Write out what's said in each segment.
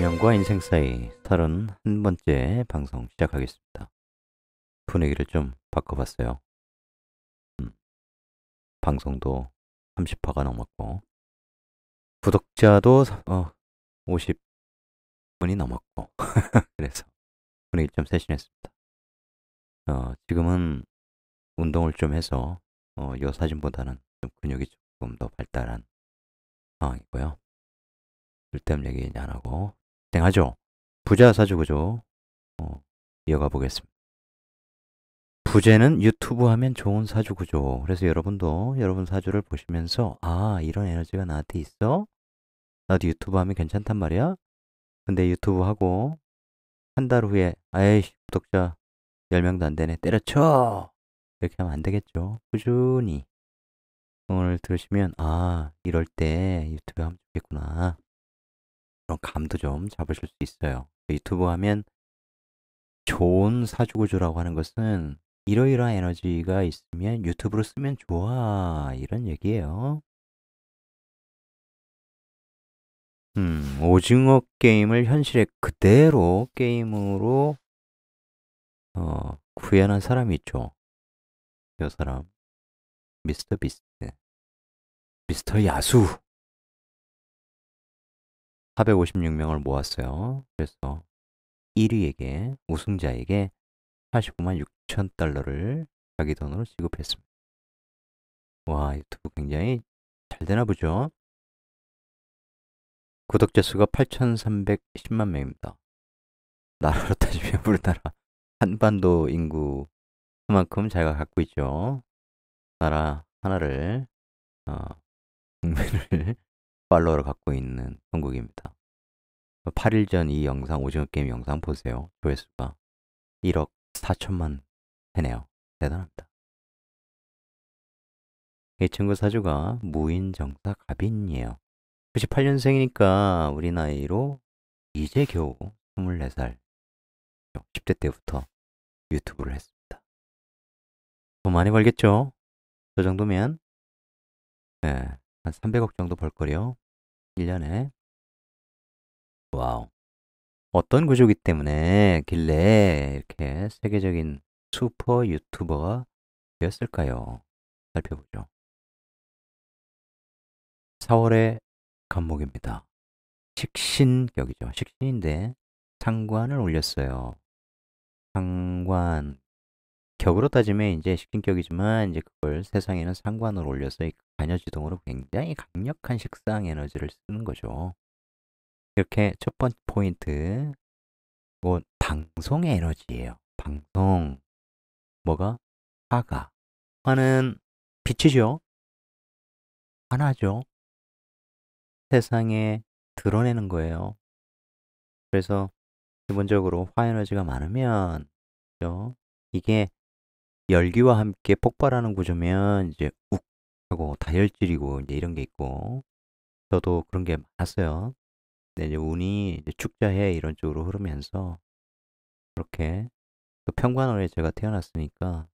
운명과 인생 사이 31번째 방송 시작하겠습니다. 분위기를 좀 바꿔봤어요. 음, 방송도 30화가 넘었고 구독자도 50분이 넘었고 그래서 분위기 좀 세신했습니다. 지금은 운동을 좀 해서 요 사진보다는 좀 근육이 조금 더 발달한 상황이고요. 쓸데없는 얘기 안 하고 진행하죠. 부자 사주구조 이어가 보겠습니다. 부제는 유튜브 하면 좋은 사주 구조. 그래서 여러분도 여러분 사주를 보시면서 아, 이런 에너지가 나한테 있어? 나도 유튜브 하면 괜찮단 말이야? 근데 유튜브 하고 한 달 후에 아이씨, 구독자 10명도 안 되네. 때려쳐! 이렇게 하면 안 되겠죠. 꾸준히 오늘 들으시면 아, 이럴 때 유튜브 하면 좋겠구나. 그런 감도 좀 잡으실 수 있어요. 유튜브 하면 좋은 사주구조라고 하는 것은 이러이러한 에너지가 있으면 유튜브로 쓰면 좋아. 이런 얘기예요. 오징어 게임을 현실에 그대로 게임으로 구현한 사람이 있죠. 이 사람 미스터 비스트, 미스터 야수. 456명을 모았어요. 그래서 1위에게 우승자에게 45만 6천 달러를 자기 돈으로 지급했습니다. 와, 유튜브 굉장히 잘 되나 보죠. 구독자 수가 8,310만 명입니다. 나라로 따지면 우리나라 한반도 인구 그만큼 자기가 갖고 있죠. 나라 하나를 어, 국민을 팔로워로 갖고 있는 형국입니다. 8일 전 이 영상 오징어 게임 영상 보세요. 조회수가 1억 4천만 회네요. 대단합니다. 이 친구 사주가 무인정사 갑인이에요. 98년생이니까 우리 나이로 이제 겨우 24살. 10대 때부터 유튜브를 했습니다. 돈 많이 벌겠죠? 저 정도면 네, 한 300억 정도 벌거리요. 1년에. 와우. 어떤 구조기 때문에 길래 이렇게 세계적인 슈퍼 유튜버가 되었을까요? 살펴보죠. 4월의 간목입니다. 식신격이죠. 식신인데 상관을 올렸어요. 상관 격으로 따지면 이제 식신격이지만 이제 그걸 세상에는 상관을 올려서 관여지동으로 굉장히 강력한 식상 에너지를 쓰는 거죠. 이렇게 첫 번째 포인트, 뭐 방송의 에너지예요. 방송 뭐가 화가 화는 빛이죠. 하나죠. 세상에 드러내는 거예요. 그래서 기본적으로 화 에너지가 많으면 그죠? 이게 열기와 함께 폭발하는 구조면 이제 욱 하고 다혈질이고 이제 이런 게 있고 저도 그런 게 많았어요. 근데 이제 운이 이제 축자해 이런 쪽으로 흐르면서 그렇게 또 평관원에 제가 태어났으니까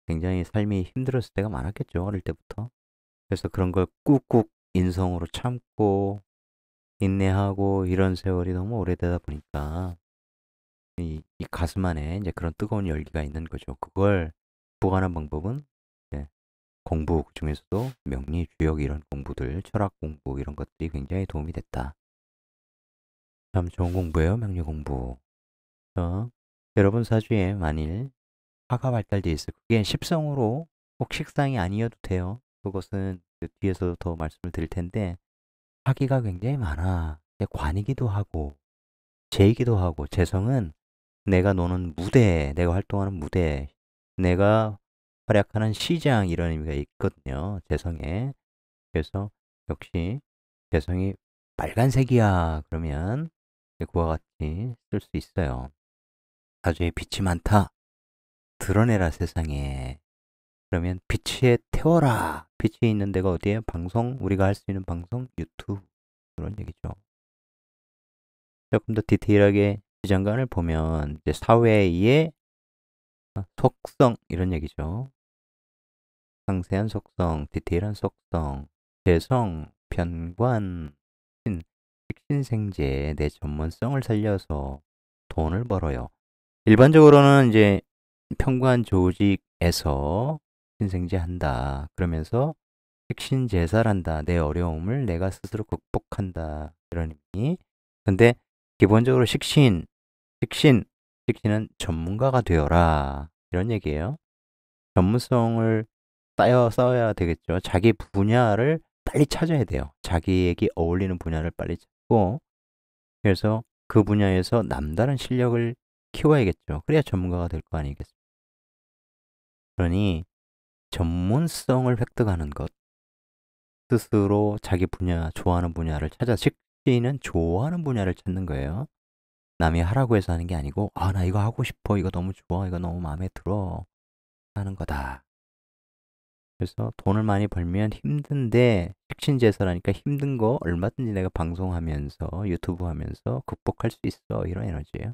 굉장히 삶이 힘들었을 때가 많았겠죠. 어릴 때부터. 그래서 그런 걸 꾹꾹 인성으로 참고 인내하고 이런 세월이 너무 오래되다 보니까 이 가슴 안에 이제 그런 뜨거운 열기가 있는 거죠. 그걸 보관하는 방법은 이제 공부 그 중에서도 명리, 주역 이런 공부들, 철학 공부 이런 것들이 굉장히 도움이 됐다. 참 좋은 공부예요, 명리 공부. 여러분 사주에 만일 화가 발달돼 있어. 그게 십성으로 꼭 식상이 아니어도 돼요. 그것은 그 뒤에서 더 말씀을 드릴 텐데 화기가 굉장히 많아. 관이기도 하고 재이기도 하고 재성은 내가 노는 무대, 내가 활동하는 무대, 내가 활약하는 시장 이런 의미가 있거든요. 재성에. 그래서 역시 재성이 빨간색이야 그러면 그와 같이 쓸 수 있어요. 사주에 빛이 많다. 드러내라 세상에. 그러면 빛에 태워라. 빛이 있는 데가 어디에? 방송, 우리가 할 수 있는 방송, 유튜브 그런 얘기죠. 조금 더 디테일하게 지장간을 보면 이제 사회의 속성 이런 얘기죠. 상세한 속성, 디테일한 속성, 재성, 편관, 식신생재 내 전문성을 살려서 돈을 벌어요. 일반적으로는 이제 평관 조직에서 식신생재 한다. 그러면서 식신제살한다. 내 어려움을 내가 스스로 극복한다. 이런 의미. 근데 기본적으로 식신은 전문가가 되어라. 이런 얘기예요. 전문성을 쌓아야 되겠죠. 자기 분야를 빨리 찾아야 돼요. 자기에게 어울리는 분야를 빨리 찾고, 그래서 그 분야에서 남다른 실력을 키워야겠죠. 그래야 전문가가 될 거 아니겠습니까? 그러니 전문성을 획득하는 것, 스스로 자기 분야, 좋아하는 분야를 찾아, 식신은 좋아하는 분야를 찾는 거예요. 남이 하라고 해서 하는 게 아니고, 아, 나 이거 하고 싶어. 이거 너무 좋아. 이거 너무 마음에 들어. 하는 거다. 그래서 돈을 많이 벌면 힘든데, 식신제사라니까 힘든 거 얼마든지 내가 방송하면서, 유튜브 하면서 극복할 수 있어. 이런 에너지예요.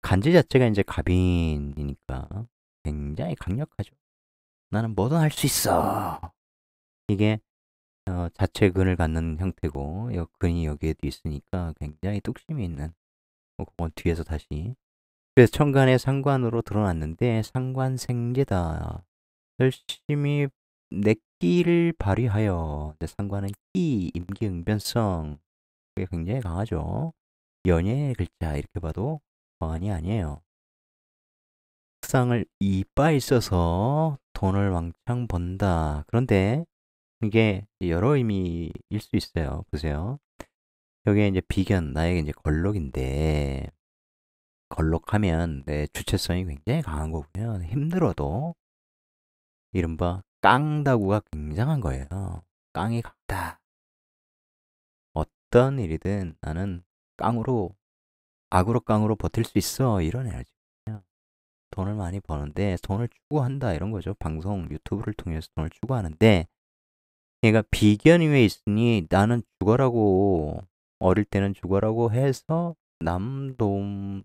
간지 자체가 이제 갑인이니까 굉장히 강력하죠. 나는 뭐든 할 수 있어. 이게 자체 근을 갖는 형태고, 근이 여기에도 있으니까 굉장히 뚝심이 있는, 그건 뒤에서 다시. 그래서 천간의 상관으로 드러났는데, 상관생재다. 열심히 내 끼를 발휘하여, 상관은 끼, 임기응변성, 그게 굉장히 강하죠. 연예의 글자, 이렇게 봐도 과언이 아니에요. 상을 이빠이 써서 돈을 왕창 번다. 그런데 이게 여러 의미일 수 있어요. 보세요. 여기에 이제 비견, 나에게 이제 걸록인데, 걸록하면 내 주체성이 굉장히 강한 거고요. 힘들어도 이른바 깡다구가 굉장한 거예요. 깡이 강다. 어떤 일이든 나는 깡으로, 악으로 깡으로 버틸 수 있어. 이런 에너지거든요. 돈을 많이 버는데 돈을 추구한다. 이런 거죠. 방송, 유튜브를 통해서 돈을 추구하는데, 얘가 비견 위에 있으니 나는 죽어라고, 어릴 때는 죽어라고 해서 남 좋은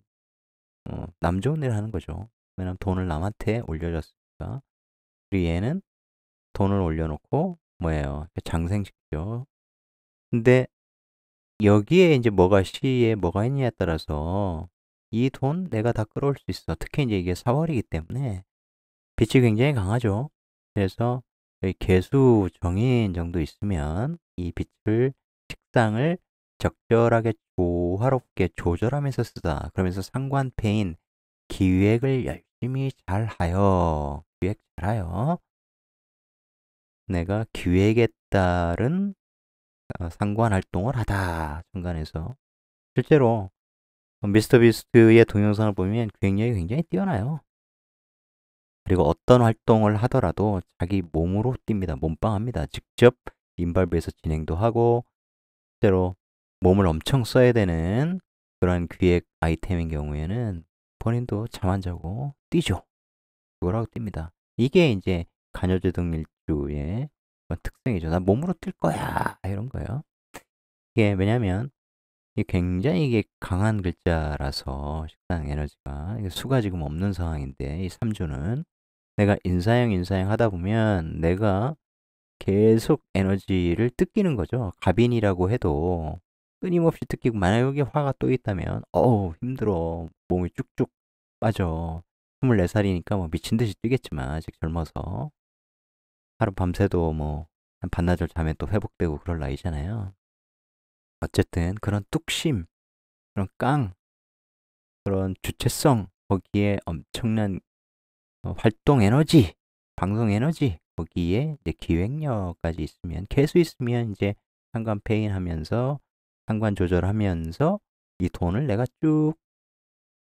일 하는 거죠. 왜냐면 돈을 남한테 올려줬으니까. 그리고 얘는 돈을 올려놓고 뭐예요? 장생시키죠. 근데 여기에 이제 시에 뭐가 있냐에 따라서 이 돈 내가 다 끌어올 수 있어. 특히 이제 이게 4월이기 때문에 빛이 굉장히 강하죠. 그래서 여기 개수 정인 정도 있으면 이 빛을, 식상을 적절하게 조화롭게 조절하면서 쓰다. 그러면서 상관패인 기획을 열심히 잘 하여. 기획 잘하여. 내가 기획에 따른 상관 활동을 하다. 중간에서. 실제로 미스터 비스트의 동영상을 보면 굉장히 뛰어나요. 그리고 어떤 활동을 하더라도 자기 몸으로 뜁니다. 몸빵합니다. 직접 인발부에서 진행도 하고, 실제로 몸을 엄청 써야 되는 그런 기획 아이템인 경우에는 본인도 잠 안 자고 뛰죠. 그거라고 뜁니다. 이게 이제 간여제등일주의 특성이죠. 난 몸으로 뛸 거야. 이런 거예요. 이게 왜냐면 이게 굉장히 이게 강한 글자라서, 식상 에너지가 이게 수가 지금 없는 상황인데, 이 3주는 내가 인사형 하다 보면 내가 계속 에너지를 뜯기는 거죠. 갑인이라고 해도 끊임없이 뜯기고, 만약 여기 화가 또 있다면 힘들어. 몸이 쭉쭉 빠져. 24살이니까 뭐 미친 듯이 뛰겠지만, 아직 젊어서 하루 밤새도 뭐 한 반나절 자면 또 회복되고 그럴 나이잖아요. 어쨌든 그런 뚝심, 그런 그런 주체성, 거기에 엄청난 활동 에너지, 방송 에너지, 거기에 이제 기획력까지 있으면, 개수 있으면 이제 상관 페인하면서, 상관 조절하면서 이 돈을 내가 쭉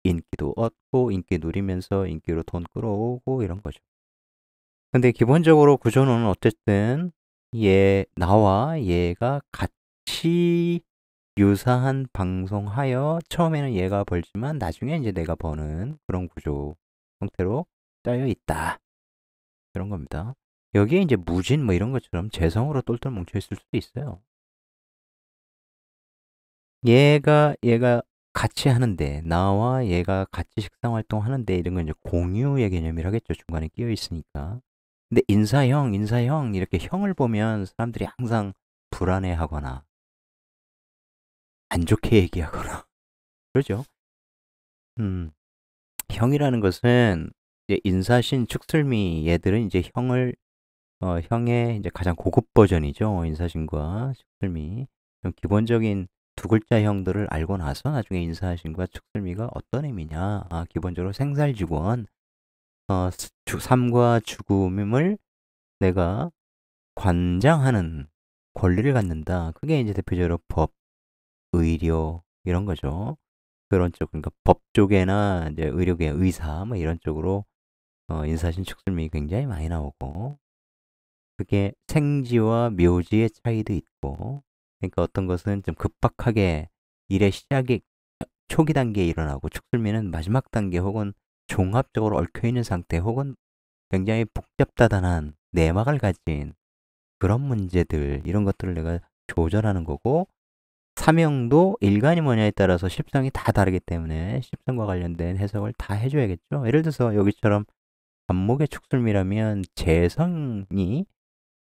인기도 얻고, 인기 누리면서 인기로 돈 끌어오고, 이런 거죠. 근데 기본적으로 구조는 어쨌든 나와 얘가 같이 유사한 방송하여, 처음에는 얘가 벌지만 나중에 이제 내가 버는 그런 구조 형태로 짜여 있다. 그런 겁니다. 여기에 이제 무진 뭐 이런 것처럼 재성으로 똘똘 뭉쳐 있을 수도 있어요. 얘가 같이 하는데, 나와 얘가 같이 식상 활동하는데, 이런 건 이제 공유의 개념이라겠죠. 중간에 끼어 있으니까. 근데 인사형 이렇게 형을 보면 사람들이 항상 불안해하거나 안 좋게 얘기하거나 그러죠. 음, 형이라는 것은 이제 인사신, 축슬미 얘들은 이제 형의 이제 가장 고급 버전이죠. 인사신과 축슬미. 좀 기본적인 두 글자 형들을 알고 나서 나중에 인사신과 축슬미가 어떤 의미냐. 기본적으로 생살직원, 삶과 죽음을 내가 관장하는 권리를 갖는다. 그게 이제 대표적으로 법, 의료 이런 거죠. 그런 쪽, 그러니까 법 쪽에나 이제 의료계, 의사 뭐 이런 쪽으로 인사신 축술미 굉장히 많이 나오고, 그게 생지와 묘지의 차이도 있고, 그러니까 어떤 것은 좀 급박하게 일의 시작이 초기 단계에 일어나고, 축술미는 마지막 단계 혹은 종합적으로 얽혀 있는 상태 혹은 굉장히 복잡다단한 내막을 가진 그런 문제들, 이런 것들을 내가 조절하는 거고, 사명도 일간이 뭐냐에 따라서 십성이 다 다르기 때문에 십성과 관련된 해석을 다 해줘야겠죠. 예를 들어서 여기처럼 간목의 축술미라면 재성이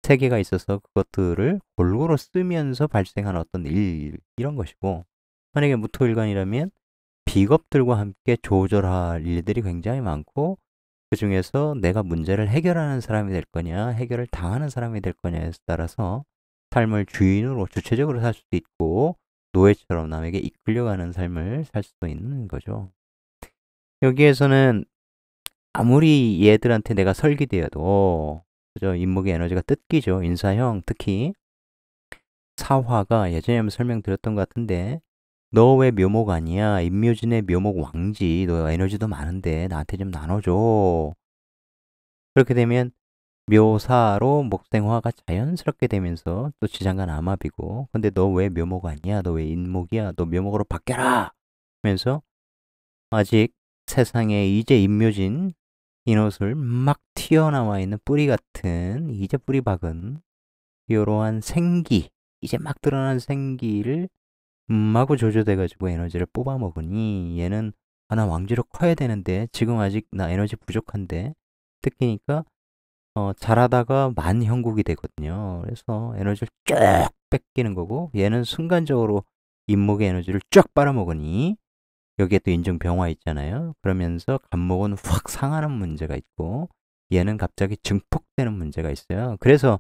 세 개가 있어서 그것들을 골고루 쓰면서 발생한 어떤 일, 이런 것이고, 만약에 무토일간이라면 비겁들과 함께 조절할 일들이 굉장히 많고, 그 중에서 내가 문제를 해결하는 사람이 될 거냐, 해결을 당하는 사람이 될 거냐에 따라서 삶을 주인으로, 주체적으로 살 수도 있고, 노예처럼 남에게 이끌려가는 삶을 살 수도 있는 거죠. 여기에서는 아무리 얘들한테 내가 설계되어도, 그죠? 인목의 에너지가 뜯기죠. 인사형, 특히 사화가 예전에 한번 설명드렸던 것 같은데, 너 왜 묘목 아니야? 임묘진의 묘목 왕지. 너 에너지도 많은데 나한테 좀 나눠줘. 그렇게 되면 묘사로 목생화가 자연스럽게 되면서 또 지장간 암합이고, 근데 너 왜 묘목 아니야? 너 왜 인목이야? 너 묘목으로 바뀌어라! 하면서 아직 세상에 이제 임묘진 이옷을 막 튀어나와 있는 뿌리 같은, 이제 뿌리 박은 이러한 생기, 이제 막 드러난 생기를 마구 조조돼가지고 에너지를 뽑아 먹으니, 얘는 나 왕지로 커야 되는데 지금 아직 나 에너지 부족한데, 특히니까 자라다가 만형국이 되거든요. 그래서 에너지를 쫙 뺏기는 거고, 얘는 순간적으로 인목의 에너지를 쫙 빨아먹으니, 여기에 또 인중병화 있잖아요. 그러면서 간목은 확 상하는 문제가 있고, 얘는 갑자기 증폭되는 문제가 있어요. 그래서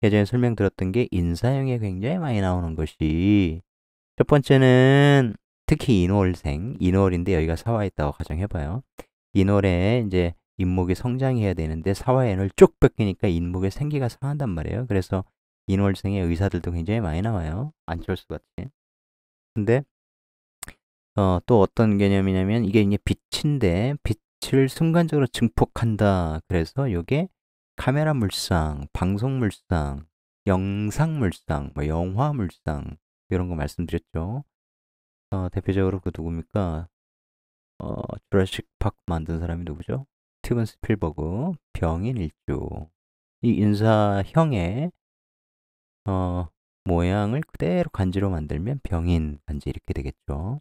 예전에 설명드렸던 게 인사형에 굉장히 많이 나오는 것이, 첫 번째는 특히 인월생, 인월인데 여기가 사화에 있다고 가정해봐요. 인월에 이제 인목이 성장해야 되는데 사화의 에너를 쭉 뺏기니까 인목의 생기가 상한단 말이에요. 그래서 인월생의 의사들도 굉장히 많이 나와요. 안철수 같이. 근데 또 어떤 개념이냐면, 이게 이제 빛인데 빛을 순간적으로 증폭한다. 그래서 이게 카메라 물상, 방송 물상, 영상 물상, 뭐 영화 물상, 이런 거 말씀드렸죠. 대표적으로 그 누굽니까? 주라식 파크 만든 사람이 누구죠? 스티븐 스필버그, 병인 일주. 이 인사형의 모양을 그대로 간지로 만들면 병인 간지 이렇게 되겠죠.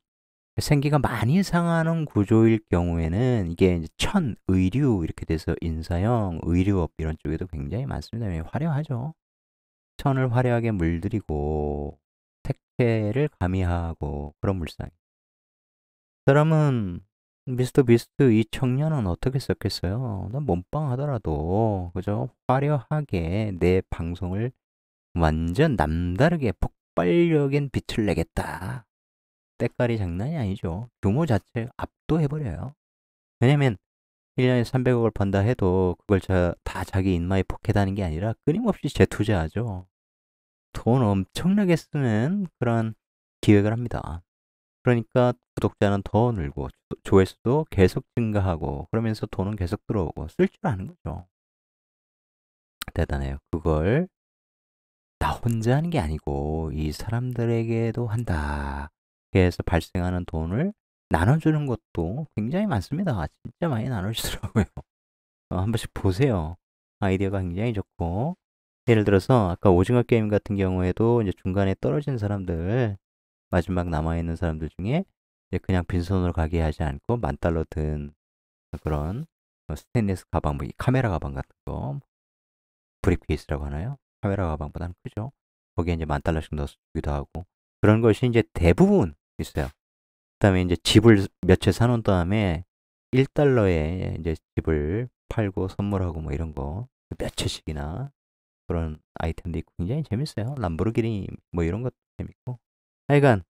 생기가 많이 상하는 구조일 경우에는 이게 이제 천, 의류 이렇게 돼서 인사형, 의류업 이런 쪽에도 굉장히 많습니다. 화려하죠. 천을 화려하게 물들이고 색채를 가미하고 그런 물상. 사람은 미스터 비스트 이 청년은 어떻게 썼겠어요? 난 몸빵 하더라도 그죠? 화려하게 내 방송을 완전 남다르게 폭발력인 빛을 내겠다. 때깔이 장난이 아니죠. 규모 자체 압도해버려요. 왜냐면 1년에 300억을 번다 해도 그걸 다 자기 인마에 포켓하는 게 아니라 끊임없이 재투자하죠. 돈 엄청나게 쓰는 그런 기획을 합니다. 그러니까 구독자는 더 늘고 조회수도 계속 증가하고 그러면서 돈은 계속 들어오고 쓸 줄 아는 거죠. 대단해요. 그걸 나 혼자 하는 게 아니고 이 사람들에게도 한다. 그래서 발생하는 돈을 나눠주는 것도 굉장히 많습니다. 진짜 많이 나눠주더라고요. 한 번씩 보세요. 아이디어가 굉장히 좋고, 예를 들어서 아까 오징어 게임 같은 경우에도 이제 중간에 떨어진 사람들, 마지막 남아있는 사람들 중에 이제 그냥 빈손으로 가게 하지 않고 10,000달러 든 그런 스테인리스 가방, 뭐 카메라 가방 같은 거, 브리프케이스라고 하나요? 카메라 가방보다는 크죠. 거기에 이제 10,000달러씩 넣어서 주기도 하고, 그런 것이 이제 대부분 있어요. 그다음에 이제 집을 몇 채 사놓은 다음에 1달러에 이제 집을 팔고 선물하고 뭐 이런 거 몇 채씩이나 그런 아이템도 있고 굉장히 재밌어요. 람보르기니 뭐 이런 것도 재밌고. 하여간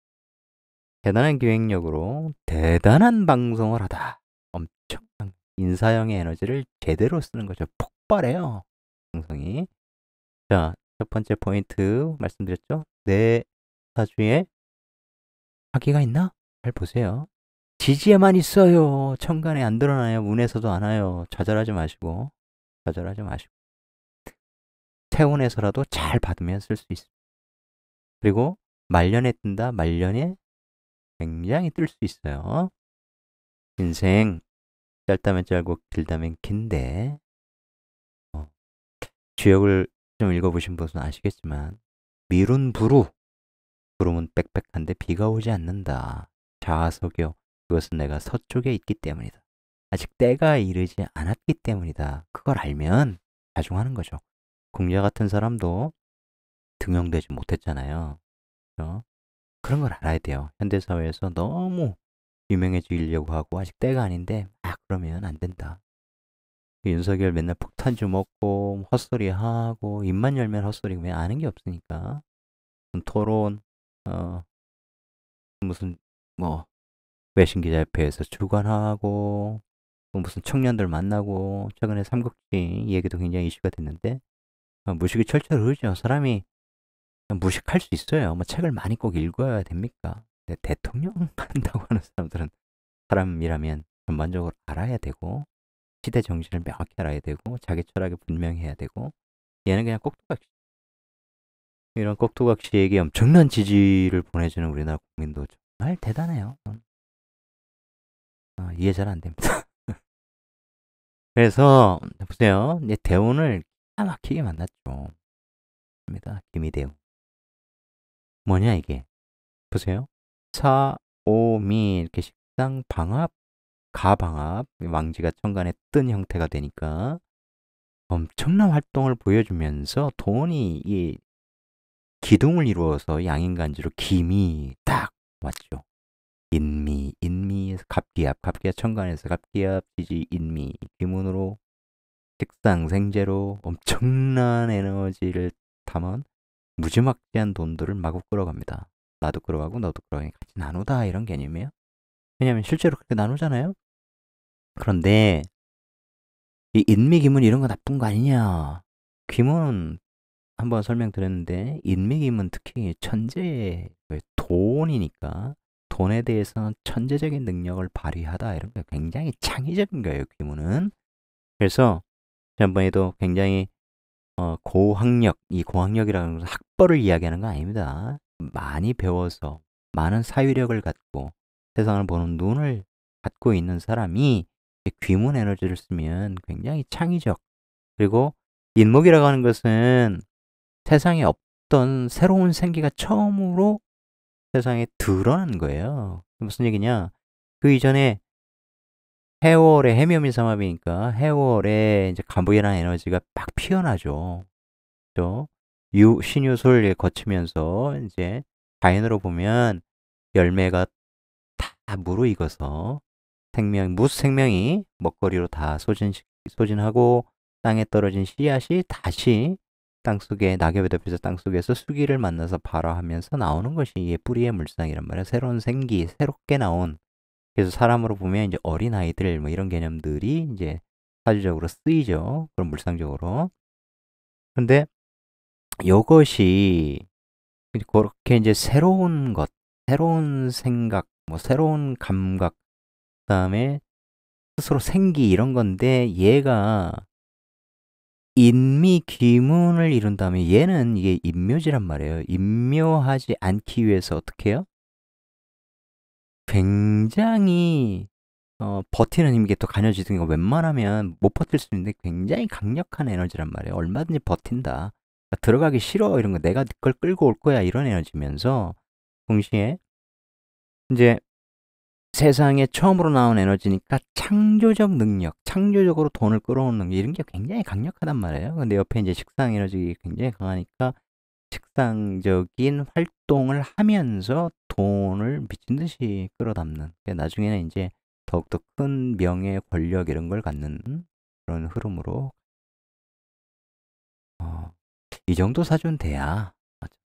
대단한 기획력으로 대단한 방송을 하다. 엄청난 인사형의 에너지를 제대로 쓰는 거죠. 폭발해요. 방송이. 자, 첫 번째 포인트 말씀드렸죠? 내 사주에 화기가 있나? 잘 보세요. 지지에만 있어요. 천간에 안 드러나요. 운에서도 안 와요. 좌절하지 마시고. 좌절하지 마시고. 태운에서라도 잘 받으면 쓸 수 있습니다. 그리고 말년에 뜬다. 말년에 굉장히 뜰 수 있어요. 인생 짧다면 짧고 길다면 긴데 주역을 좀 읽어보신 분은 아시겠지만 미룬 부루 구름은 빽빽한데 비가 오지 않는다. 자아석여 그것은 내가 서쪽에 있기 때문이다. 아직 때가 이르지 않았기 때문이다. 그걸 알면 자중하는 거죠. 공자 같은 사람도 등용되지 못했잖아요. 그렇죠? 그런 걸 알아야 돼요. 현대사회에서 너무 유명해지려고 하고 아직 때가 아닌데 그러면 안 된다. 윤석열 맨날 폭탄주 먹고 헛소리 하고 입만 열면 헛소리고 왜 아는 게 없으니까 토론 무슨 뭐 외신기자협회에서 주관하고 무슨 청년들 만나고 최근에 삼국지 얘기도 굉장히 이슈가 됐는데 무식이 철철 흐르죠. 사람이 무식할 수 있어요. 뭐 책을 많이 꼭 읽어야 됩니까? 근데 대통령 한다고 하는 사람들은 사람이라면 전반적으로 알아야 되고 시대 정신을 명확히 알아야 되고 자기 철학이 분명해야 되고 얘는 그냥 꼭두각시 이런 꼭두각시에게 엄청난 지지를 보내주는 우리나라 국민도 정말 대단해요. 이해 잘 안 됩니다. 그래서 보세요. 이제 대운을 기가 막히게 만났죠. 기미대운. 뭐냐 이게. 보세요. 사, 오, 미 이렇게 식상, 방합, 가방합 왕지가 천간에 뜬 형태가 되니까 엄청난 활동을 보여주면서 돈이 이 기둥을 이루어서 양인간지로 김이 딱 왔죠. 인미에서 갑기압, 갑기압 천간에서 갑기압, 지지, 인미, 기문으로 식상, 생재로 엄청난 에너지를 담은 무지막지한 돈들을 마구 끌어갑니다. 나도 끌어가고 너도 끌어가니 같이 나누다 이런 개념이에요. 왜냐하면 실제로 그렇게 나누잖아요. 그런데 이 인미기문 이런 거 나쁜 거 아니냐. 귀문은 한번 설명드렸는데 인미기문 특히 천재 돈이니까 돈에 대해서는 천재적인 능력을 발휘하다 이런 게 굉장히 창의적인 거예요. 귀문은. 그래서 지난번에도 굉장히 고학력, 이 고학력이라는 것은 학벌을 이야기하는 건 아닙니다. 많이 배워서 많은 사유력을 갖고 세상을 보는 눈을 갖고 있는 사람이 귀문 에너지를 쓰면 굉장히 창의적. 그리고 인목이라고 하는 것은 세상에 없던 새로운 생기가 처음으로 세상에 드러난 거예요. 무슨 얘기냐? 그 이전에 해월에 해묘미삼합이니까 해월에 이제 간부이라는 에너지가 막 피어나죠. 또 신유술 거치면서 이제 자연으로 보면 열매가 다 무르익어서 무생명이 먹거리로 다 소진하고 땅에 떨어진 씨앗이 다시 땅속에 낙엽에 덮여서 땅속에서 수기를 만나서 발화하면서 나오는 것이 이 뿌리의 물상이란 말이야. 새로운 생기, 새롭게 나온. 그래서 사람으로 보면 이제 어린 아이들 뭐 이런 개념들이 이제 사주적으로 쓰이죠. 그런 물상적으로. 근데 이것이 그렇게 이제 새로운 것, 새로운 생각, 뭐 새로운 감각, 그다음에 스스로 생기 이런 건데 얘가 인미귀문을 이룬 다음에 얘는 이게 인묘지란 말이에요. 인묘하지 않기 위해서 어떻게 해요? 굉장히 버티는 힘이 또 간여지든 거 웬만하면 못 버틸 수 있는데 굉장히 강력한 에너지란 말이에요. 얼마든지 버틴다. 그러니까 들어가기 싫어 이런 거 내가 그걸 끌고 올 거야 이런 에너지면서 동시에 이제 세상에 처음으로 나온 에너지니까 창조적 능력, 창조적으로 돈을 끌어오는 능력 이런 게 굉장히 강력하단 말이에요. 근데 옆에 이제 식상 에너지 굉장히 강하니까 식상적인 활동을 하면서 돈을 미친 듯이 끌어담는. 나중에는 이제 더욱더 큰 명예, 권력 이런 걸 갖는 그런 흐름으로 이 정도 사준 돼야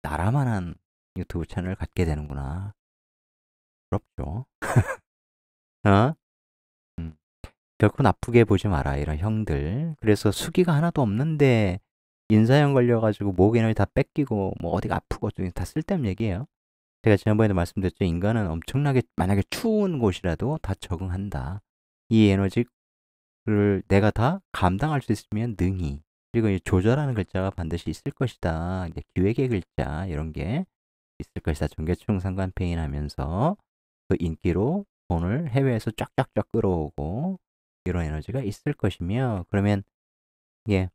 나라만한 유튜브 채널을 갖게 되는구나. 부럽죠. 어? 음. 결코 나쁘게 보지 마라, 이런 형들. 그래서 수기가 하나도 없는데 인사형 걸려가지고 목 에너지 다 뺏기고 뭐 어디가 아프고 다 쓸데없는 얘기예요. 제가 지난번에도 말씀드렸죠. 인간은 엄청나게 만약에 추운 곳이라도 다 적응한다. 이 에너지를 내가 다 감당할 수 있으면 능히. 그리고 이 조절하는 글자가 반드시 있을 것이다. 이제 기획의 글자 이런 게 있을 것이다. 정계충 상관패인 하면서 그 인기로 돈을 해외에서 쫙쫙쫙 끌어오고 이런 에너지가 있을 것이며, 그러면 이게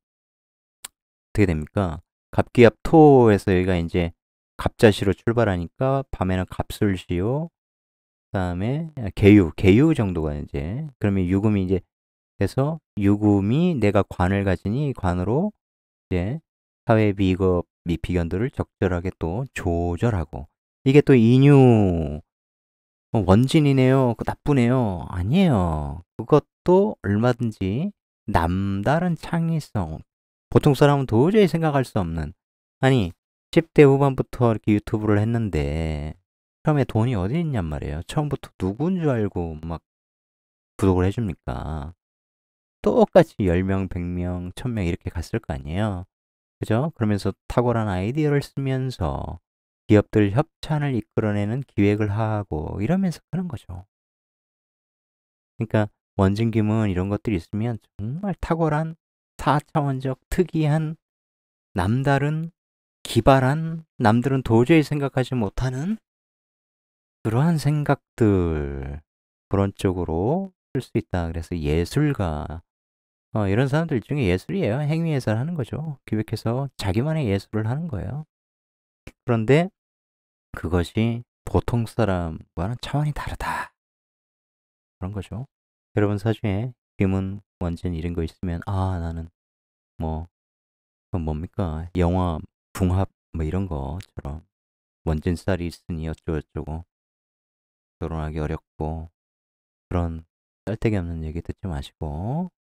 어떻게 됩니까? 갑기압토에서 여기가 이제 갑자시로 출발하니까 밤에는 갑술시요. 그다음에 개유 정도가 이제, 그러면 유금이 이제 돼서 유금이 내가 관을 가지니 관으로 이제 사회 비겁 비견들을 적절하게 또 조절하고, 이게 또 인유 원진이네요. 그 나쁘네요. 아니에요. 그것도 얼마든지 남다른 창의성. 보통 사람은 도저히 생각할 수 없는. 아니, 10대 후반부터 이렇게 유튜브를 했는데 처음에 돈이 어디 있냔 말이에요. 처음부터 누군 줄 알고 막 구독을 해줍니까? 똑같이 10명, 100명, 1000명 이렇게 갔을 거 아니에요. 그죠? 그러면서 탁월한 아이디어를 쓰면서 기업들 협찬을 이끌어내는 기획을 하고 이러면서 하는 거죠. 그러니까 원진김은 이런 것들이 있으면 정말 탁월한 4차원적 특이한 남다른 기발한 남들은 도저히 생각하지 못하는 그러한 생각들, 그런 쪽으로 쓸 수 있다. 그래서 예술가 이런 사람들 중에 예술이에요. 행위 해설하는 거죠. 기획해서 자기만의 예술을 하는 거예요. 그런데 그것이 보통 사람과는 차원이 다르다. 그런 거죠. 여러분 사중에 김은 원진 이런 거 있으면 나는 뭐 그건 뭡니까? 영화 궁합 뭐 이런 거처럼 원진 쌀이 있으니 어쩌고저쩌고 결혼하기 어렵고 그런 쓸데기 없는 얘기 듣지 마시고,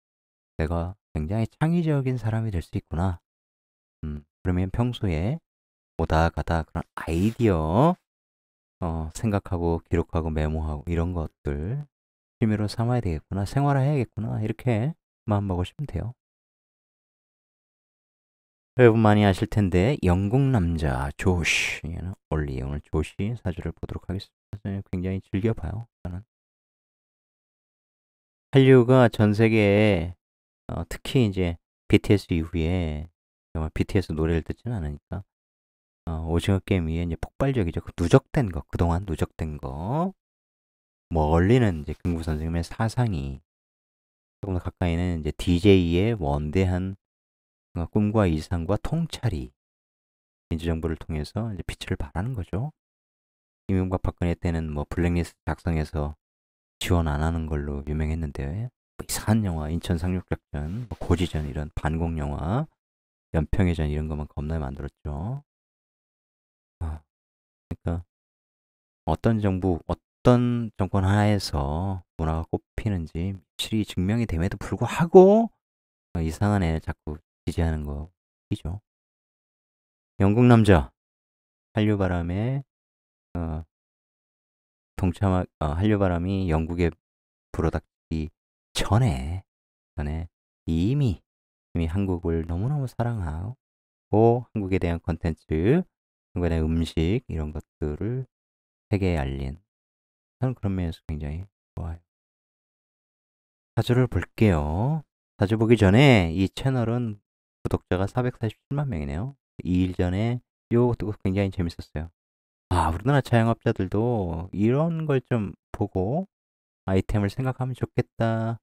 내가 굉장히 창의적인 사람이 될 수 있구나. 그러면 평소에 오다 가다 그런 아이디어 생각하고 기록하고 메모하고 이런 것들 취미로 삼아야 되겠구나. 생활화해야겠구나. 이렇게 마음먹으시면 돼요. 여러분 많이 아실 텐데 영국 남자 조시, 올리, 오늘 조시 사주를 보도록 하겠습니다. 굉장히 즐겨봐요. 저는 한류가 전 세계에 특히 이제 BTS 이후에 정말 BTS 노래를 듣지는 않으니까 오징어 게임 위에 이제 폭발적이죠. 그 누적된 거, 그동안 누적된 거. 멀리는 이제 금구 선생님의 사상이, 조금 더 가까이는 이제 DJ의 원대한 꿈과 이상과 통찰이 민주정부를 통해서 이제 빛을 발하는 거죠. 이명박 박근혜 때는 뭐 블랙리스트 작성해서 지원 안 하는 걸로 유명했는데, 뭐 이상한 영화, 인천 상륙작전, 뭐 고지전 이런 반공 영화, 연평해전 이런 것만 겁나게 만들었죠. 그러니까 어떤 정권 하에서 문화가 꼽히는지 실히 증명이 됨에도 불구하고 이상한 애 자꾸 지지하는 거이죠. 영국 남자 한류바람에 한류바람이 영국에 불어닥기 전에 이미 한국을 너무너무 사랑하고 한국에 대한 컨텐츠, 한국에 대한 음식 이런 것들을 세계에 알린, 저는 그런 면에서 굉장히 좋아요. 사주를 볼게요. 사주 보기 전에 이 채널은 구독자가 447만 명이네요. 2일 전에 요것도 굉장히 재밌었어요. 우리나라 자영업자들도 이런 걸 좀 보고 아이템을 생각하면 좋겠다.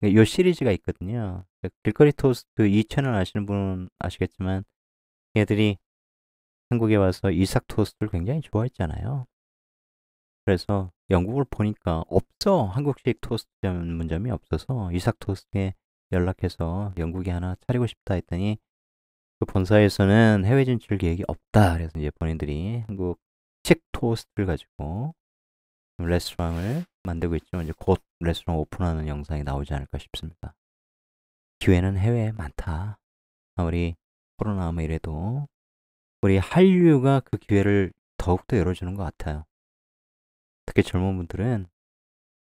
요 시리즈가 있거든요. 길거리 토스트 이 채널 아시는 분은 아시겠지만 얘들이 한국에 와서 이삭 토스트를 굉장히 좋아했잖아요. 그래서 영국을 보니까 없어. 한국식 토스트 전문점이 없어서 이삭 토스트에 연락해서 영국에 하나 차리고 싶다 했더니 그 본사에서는 해외 진출 계획이 없다. 그래서 이제 본인들이 한국식 토스트를 가지고 레스토랑을 만들고 있죠. 이제 곧 레스토랑 오픈하는 영상이 나오지 않을까 싶습니다. 기회는 해외에 많다. 아무리 코로나 뭐 이래도 우리 한류가 그 기회를 더욱더 열어주는 것 같아요. 특히 젊은 분들은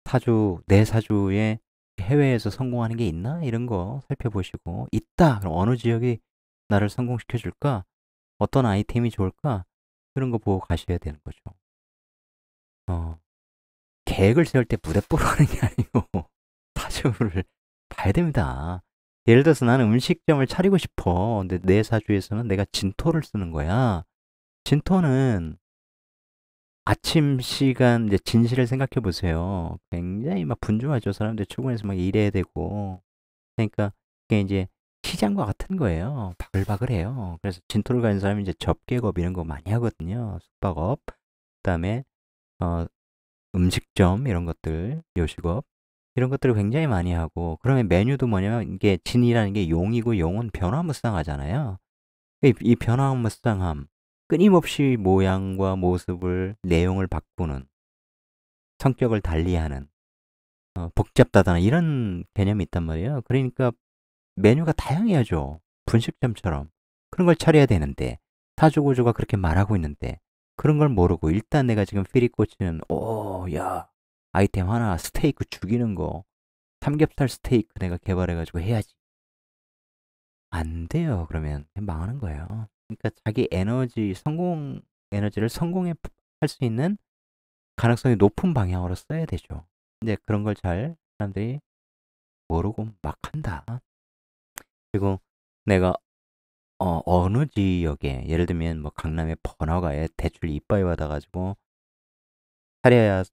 사주, 내 사주에 해외에서 성공하는 게 있나? 이런 거 살펴보시고, 있다! 그럼 어느 지역이 나를 성공시켜 줄까? 어떤 아이템이 좋을까? 그런 거 보고 가셔야 되는 거죠. 어, 계획을 세울 때 무대 보러 가는 게 아니고, 사주를 봐야 됩니다. 예를 들어서 나는 음식점을 차리고 싶어. 근데 내 사주에서는 내가 진토를 쓰는 거야. 진토는 아침 시간 이제 진시를 생각해 보세요. 굉장히 막 분주하죠. 사람들 출근해서 막 일해야 되고. 그러니까 그게 이제 시장과 같은 거예요. 바글바글해요. 그래서 진토를 가진 사람이 이제 접객업 이런 거 많이 하거든요. 숙박업, 그다음에 어, 음식점 이런 것들, 요식업 이런 것들을 굉장히 많이 하고. 그러면 메뉴도 뭐냐면 이게 진이라는 게 용이고 용은 변화무쌍하잖아요. 이 변화무쌍함, 끊임없이 모양과 모습을 내용을 바꾸는, 성격을 달리하는, 복잡다단 이런 개념이 있단 말이에요. 그러니까 메뉴가 다양해야죠. 분식점처럼. 그런 걸 차려야 되는데, 사주구조가 그렇게 말하고 있는데, 그런 걸 모르고, 일단 내가 지금 필이 꽂히는, 야, 아이템 하나, 스테이크 죽이는 거, 삼겹살 스테이크 내가 개발해가지고 해야지. 안 돼요. 그러면 망하는 거예요. 그러니까 자기 에너지, 성공 에너지를 성공에 할 수 있는 가능성이 높은 방향으로 써야 되죠. 근데 그런 걸 잘 사람들이 모르고 막 한다. 그리고 내가 어느 지역에 예를 들면 뭐 강남의 번화가에 대출 이빠이 받아가지고 차려야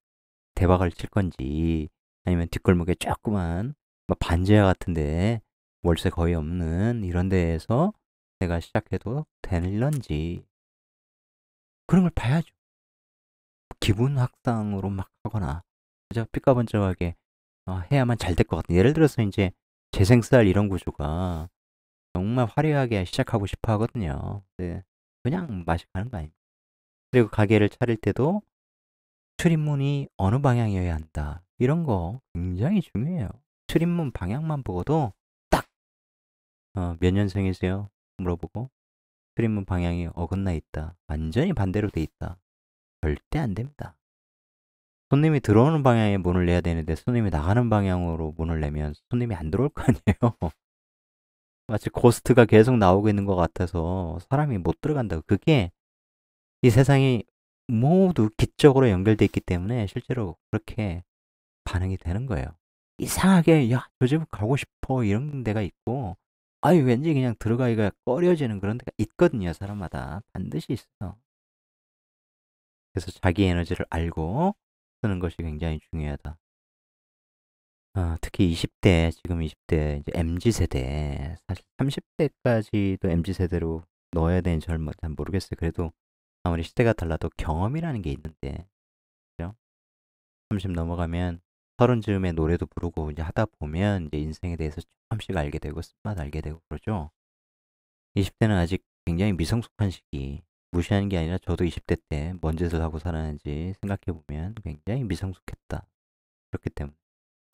대박을 칠 건지 아니면 뒷골목에 조그만 뭐 반지하 같은데 월세 거의 없는 이런 데에서 내가 시작해도 되는지 그런 걸 봐야죠. 기분 확상으로 막 하거나 그저 삐까번쩍하게 해야만 잘 될 것 같은. 예를 들어서 이제 재생쌀 이런 구조가 정말 화려하게 시작하고 싶어 하거든요. 네. 그냥 맛이 가는 거 아닙니까? 그리고 가게를 차릴 때도 출입문이 어느 방향이어야 한다. 이런 거 굉장히 중요해요. 출입문 방향만 보고도 딱, 몇 년생이세요? 물어보고, 출입문 방향이 어긋나 있다. 완전히 반대로 돼 있다. 절대 안 됩니다. 손님이 들어오는 방향에 문을 내야 되는데 손님이 나가는 방향으로 문을 내면 손님이 안 들어올 거 아니에요. 마치 고스트가 계속 나오고 있는 것 같아서 사람이 못 들어간다고. 그게 이 세상이 모두 기적으로 연결돼 있기 때문에 실제로 그렇게 반응이 되는 거예요. 이상하게 야, 저 집 가고 싶어 이런 데가 있고 아유 왠지 그냥 들어가기가 꺼려지는 그런 데가 있거든요. 사람마다 반드시 있어요. 그래서 자기 에너지를 알고 쓰는 것이 굉장히 중요하다. 특히 20대, 지금 20대, 이제 MZ 세대, 사실 30대까지도 MZ 세대로 넣어야 되는지 잘 모르겠어요. 그래도 아무리 시대가 달라도 경험이라는 게 있는데, 그죠? 30 넘어가면 30 즈음에 노래도 부르고 이제 하다 보면 이제 인생에 대해서 조금씩 알게 되고 쓴맛 알게 되고 그러죠. 20대는 아직 굉장히 미성숙한 시기. 무시하는 게 아니라 저도 20대 때 뭔 짓을 하고 살았는지 생각해 보면 굉장히 미성숙했다. 그렇기 때문에.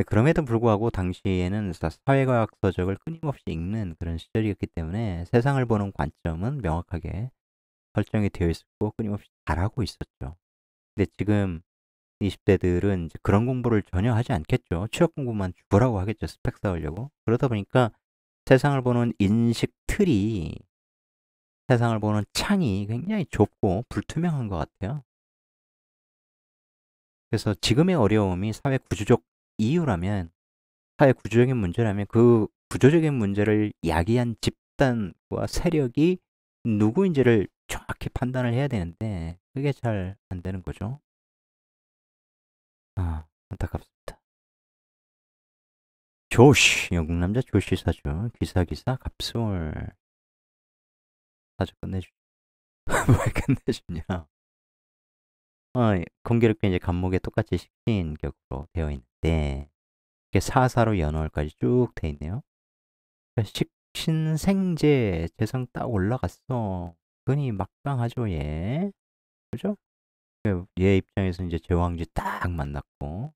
그럼에도 불구하고 당시에는 사회과학 서적을 끊임없이 읽는 그런 시절이었기 때문에 세상을 보는 관점은 명확하게 설정이 되어 있었고 끊임없이 잘하고 있었죠. 근데 지금 20대들은 이제 그런 공부를 전혀 하지 않겠죠. 취업 공부만 죽으라고 하겠죠. 스펙 쌓으려고. 그러다 보니까 세상을 보는 인식 틀이, 세상을 보는 창이 굉장히 좁고 불투명한 것 같아요. 그래서 지금의 어려움이 사회 구조적 이유라면, 사회 구조적인 문제라면 그 구조적인 문제를 야기한 집단과 세력이 누구인지를 정확히 판단을 해야 되는데 그게 잘 안 되는 거죠. 안타깝습니다. 조시, 영국 남자 조시 사주, 기사 갑술 사주 끝내주. 왜 끝내주냐? 공교롭게 이제 간목에 똑같이 식신격으로 되어 있는데 이게 사사로 연월까지 쭉 돼 있네요. 그러니까 식신생재 재성 딱 올라갔어. 근이 막강하죠, 얘. 그죠? 얘 입장에서 이제 제왕지 딱 만났고,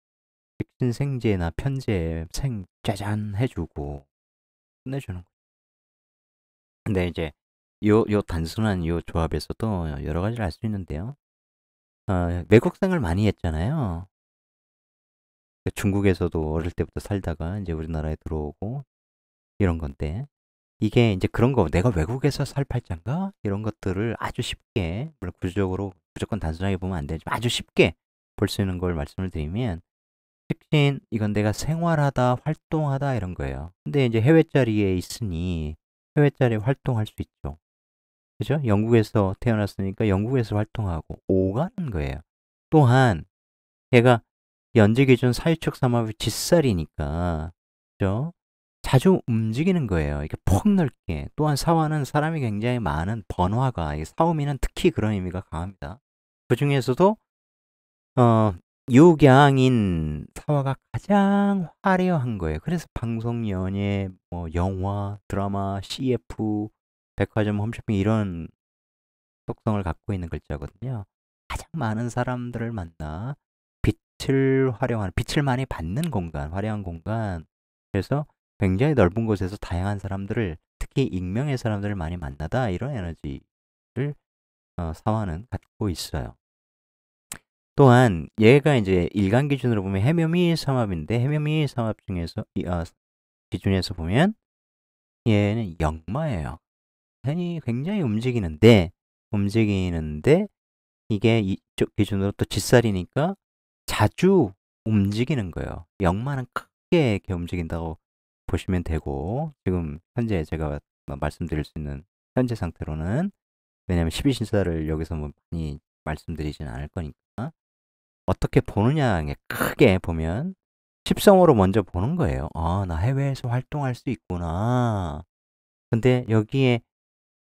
식신생재나 편재 생 짜잔 해주고 끝내주는 거. 근데 이제 요 단순한 요 조합에서도 여러 가지를 알 수 있는데요. 외국생을 많이 했잖아요. 중국에서도 어릴 때부터 살다가 이제 우리나라에 들어오고 이런 건데, 이게 이제 그런 거, 내가 외국에서 살 팔자인가? 이런 것들을 아주 쉽게, 물론 구조적으로 무조건 단순하게 보면 안 되지만 아주 쉽게 볼 수 있는 걸 말씀을 드리면, 특신, 이건 내가 생활하다, 활동하다 이런 거예요. 근데 이제 해외 자리에 있으니 해외 자리에 활동할 수 있죠. 그죠? 영국에서 태어났으니까 영국에서 활동하고 오가는 거예요. 또한 얘가 연재 기준 사유축 삼합의 짓살이니까, 그죠? 자주 움직이는 거예요. 이렇게 폭넓게. 또한 사화는 사람이 굉장히 많은 번화가, 사오미는 특히 그런 의미가 강합니다. 그 중에서도 육양인 사화가 가장 화려한 거예요. 그래서 방송, 연예, 뭐 영화, 드라마, CF, 백화점, 홈쇼핑 이런 속성을 갖고 있는 글자거든요. 가장 많은 사람들을 만나 빛을 활용하는, 빛을 많이 받는 공간, 화려한 공간. 그래서 굉장히 넓은 곳에서 다양한 사람들을, 특히 익명의 사람들을 많이 만나다, 이런 에너지를 사화는 갖고 있어요. 또한 얘가 이제 일간 기준으로 보면 해묘미 삼합인데, 해묘미 삼합 중에서 기준에서 보면 얘는 역마예요. 굉장히 움직이는데 이게 이쪽 기준으로 또 짓살이니까 자주 움직이는 거예요. 역마는 크게 이렇게 움직인다고 보시면 되고, 지금 현재 제가 말씀드릴 수 있는 현재 상태로는, 왜냐면 12신사를 여기서 뭐 많이 말씀드리진 않을 거니까, 어떻게 보느냐, 크게 보면 십성으로 먼저 보는 거예요. 아, 나 해외에서 활동할 수 있구나. 근데 여기에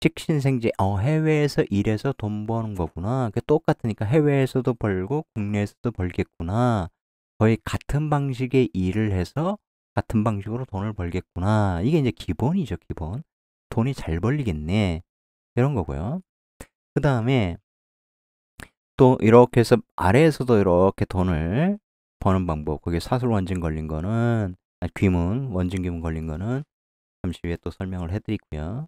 식신생재, 해외에서 일해서 돈 버는 거구나. 그 똑같으니까 해외에서도 벌고 국내에서도 벌겠구나. 거의 같은 방식의 일을 해서 같은 방식으로 돈을 벌겠구나. 이게 이제 기본이죠, 기본. 돈이 잘 벌리겠네. 이런 거고요. 그 다음에 또 이렇게 해서 아래에서도 이렇게 돈을 버는 방법. 거기에 사술 원진 걸린 거는, 귀문, 원진 귀문 걸린 거는 잠시 후에 또 설명을 해드리고요.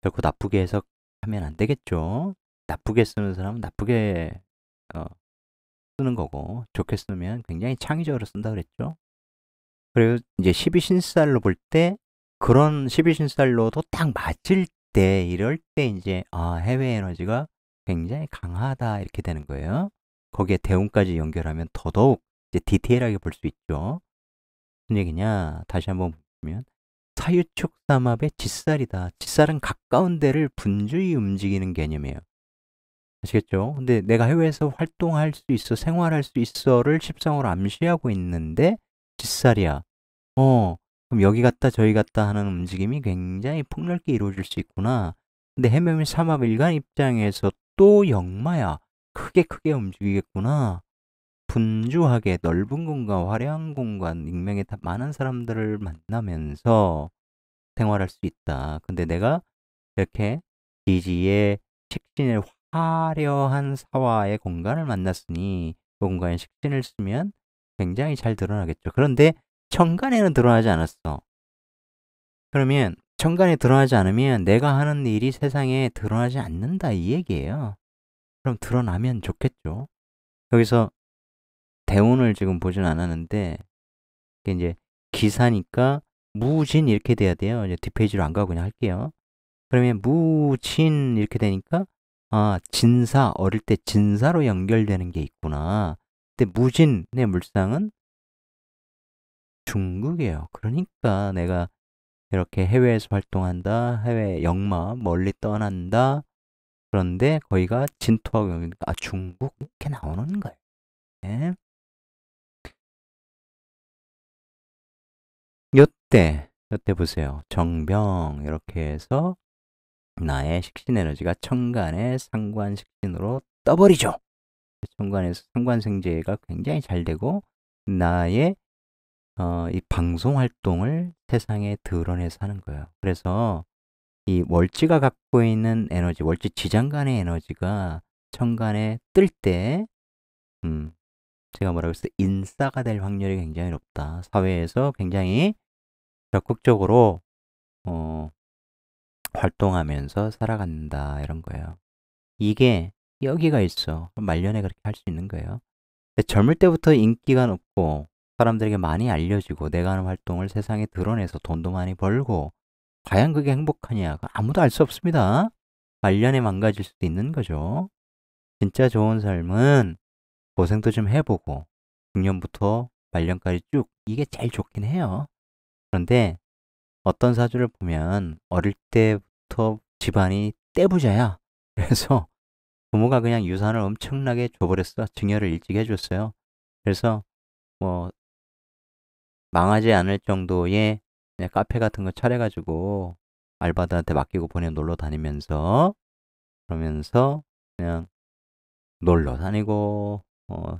결코 나쁘게 해석하면 안 되겠죠. 나쁘게 쓰는 사람은 나쁘게 쓰는 거고, 좋게 쓰면 굉장히 창의적으로 쓴다 그랬죠. 그리고 이제 12신살로 볼 때, 그런 12신살로도 딱 맞을 때, 이럴 때 이제 해외 에너지가 굉장히 강하다, 이렇게 되는 거예요. 거기에 대운까지 연결하면 더더욱 이제 디테일하게 볼 수 있죠. 무슨 얘기냐? 다시 한번 보면, 사유축 삼합의 짓살이다. 짓살은 가까운 데를 분주히 움직이는 개념이에요. 아시겠죠? 근데 내가 해외에서 활동할 수 있어, 생활할 수 있어를 십성으로 암시하고 있는데 짓살이야. 그럼 여기 갔다 저기 갔다 하는 움직임이 굉장히 폭넓게 이루어질 수 있구나. 근데 해묘미 삼합 일간 입장에서 또 역마야. 크게 움직이겠구나. 분주하게 넓은 공간, 화려한 공간, 익명의 많은 사람들을 만나면서 생활할 수 있다. 근데 내가 이렇게 지지의 식신의 화려한 사화의 공간을 만났으니 그 공간에 식신을 쓰면 굉장히 잘 드러나겠죠. 그런데 천간에는 드러나지 않았어. 그러면 천간에 드러나지 않으면 내가 하는 일이 세상에 드러나지 않는다, 이 얘기예요. 그럼 드러나면 좋겠죠. 여기서 대운을 지금 보진 않았는데, 이게 이제 기사니까 무진 이렇게 돼야 돼요. 이제 뒷페이지로 안 가고 그냥 할게요. 그러면 무진 이렇게 되니까 진사, 어릴 때 진사로 연결되는 게 있구나. 근데 무진의 물상은 중국이에요. 그러니까 내가 이렇게 해외에서 활동한다, 해외 역마, 멀리 떠난다. 그런데 거기가 진토하고 연결되니까 중국 이렇게 나오는 거예요. 네. 요때 보세요. 정병 이렇게 해서 나의 식신 에너지가 천간의 상관 식신으로 떠버리죠. 천간에서 상관생재가 굉장히 잘 되고, 나의 이 방송 활동을 세상에 드러내서 하는 거예요. 그래서 이 월지가 갖고 있는 에너지, 월지 지장간의 에너지가 천간에 뜰 때, 제가 뭐라고 했어요? 인싸가 될 확률이 굉장히 높다. 사회에서 굉장히 적극적으로 어, 활동하면서 살아간다. 이런 거예요. 이게 여기가 있어. 말년에 그렇게 할 수 있는 거예요. 근데 젊을 때부터 인기가 높고 사람들에게 많이 알려지고 내가 하는 활동을 세상에 드러내서 돈도 많이 벌고 과연 그게 행복하냐? 아무도 알 수 없습니다. 말년에 망가질 수도 있는 거죠. 진짜 좋은 삶은 고생도 좀 해보고 중년부터 말년까지 쭉 이게 제일 좋긴 해요. 그런데 어떤 사주를 보면 어릴 때부터 집안이 떼부자야. 그래서 부모가 그냥 유산을 엄청나게 줘버렸어. 증여를 일찍 해줬어요. 그래서 뭐 망하지 않을 정도의 그냥 카페 같은 거 차려가지고 알바들한테 맡기고 보내 놀러 다니면서 그러면서 그냥 놀러 다니고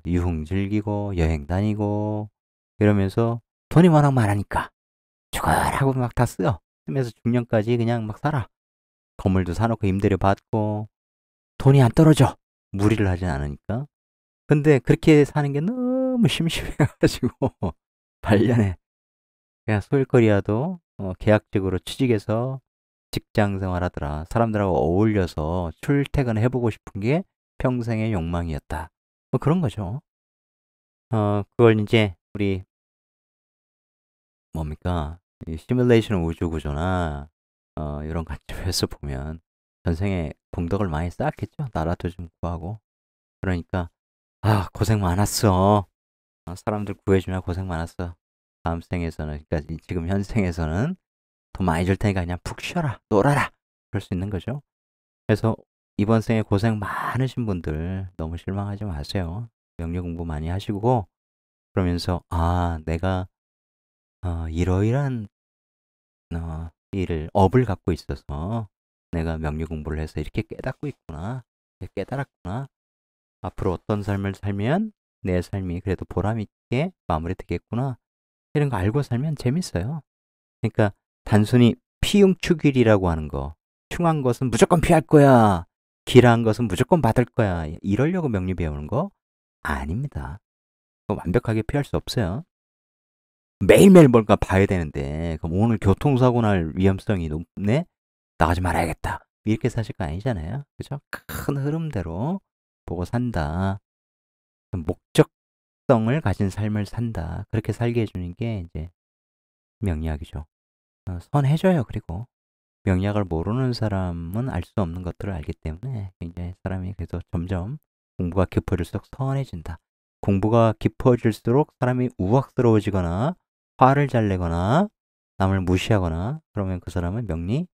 유흥 즐기고 여행 다니고 이러면서 돈이 워낙 많으니까 죽어라고 막 다 쓰여. 쓰면서 중년까지 그냥 막 살아. 건물도 사놓고 임대료 받고 돈이 안 떨어져. 무리를 하진 않으니까. 근데 그렇게 사는 게 너무 심심해가지고 발년에 그냥 소일거리라도 계약직으로 취직해서 직장 생활하더라. 사람들하고 어울려서 출퇴근해보고 싶은 게 평생의 욕망이었다. 뭐 그런 거죠. 그걸 이제 우리 뭡니까? 이 시뮬레이션 우주 구조나 이런 관점에서 보면 전생에 공덕을 많이 쌓았겠죠. 나라도 좀 구하고. 그러니까 아 고생 많았어. 사람들 구해주냐 고생 많았어. 다음 생에서는 그러니까 지금 현생에서는 돈 많이 줄 테니까 그냥 푹 쉬어라. 놀아라. 그럴 수 있는 거죠. 그래서 이번 생에 고생 많으신 분들 너무 실망하지 마세요. 명리 공부 많이 하시고 그러면서 아 내가 이러이러한 일을 업을 갖고 있어서 내가 명리 공부를 해서 이렇게 깨닫고 있구나. 이렇게 깨달았구나. 앞으로 어떤 삶을 살면 내 삶이 그래도 보람 있게 마무리되겠구나. 이런 거 알고 살면 재밌어요. 그러니까 단순히 피흉축일이라고 하는 거. 흉한 것은 무조건 피할 거야. 길한 것은 무조건 받을 거야. 이러려고 명리 배우는 거 아닙니다. 그거 완벽하게 피할 수 없어요. 매일매일 뭔가 봐야 되는데 그럼 오늘 교통사고 날 위험성이 높네? 나가지 말아야겠다. 이렇게 사실 거 아니잖아요. 그죠? 큰 흐름대로 보고 산다. 목적성을 가진 삶을 산다. 그렇게 살게 해주는 게 이제 명리학이죠. 선해져요. 그리고 명리학을 모르는 사람은 알 수 없는 것들을 알기 때문에 굉장히 사람이 그래서 점점 공부가 깊어질수록 선해진다. 공부가 깊어질수록 사람이 우악스러워지거나 화를 잘 내거나 남을 무시하거나 그러면 그 사람은 명리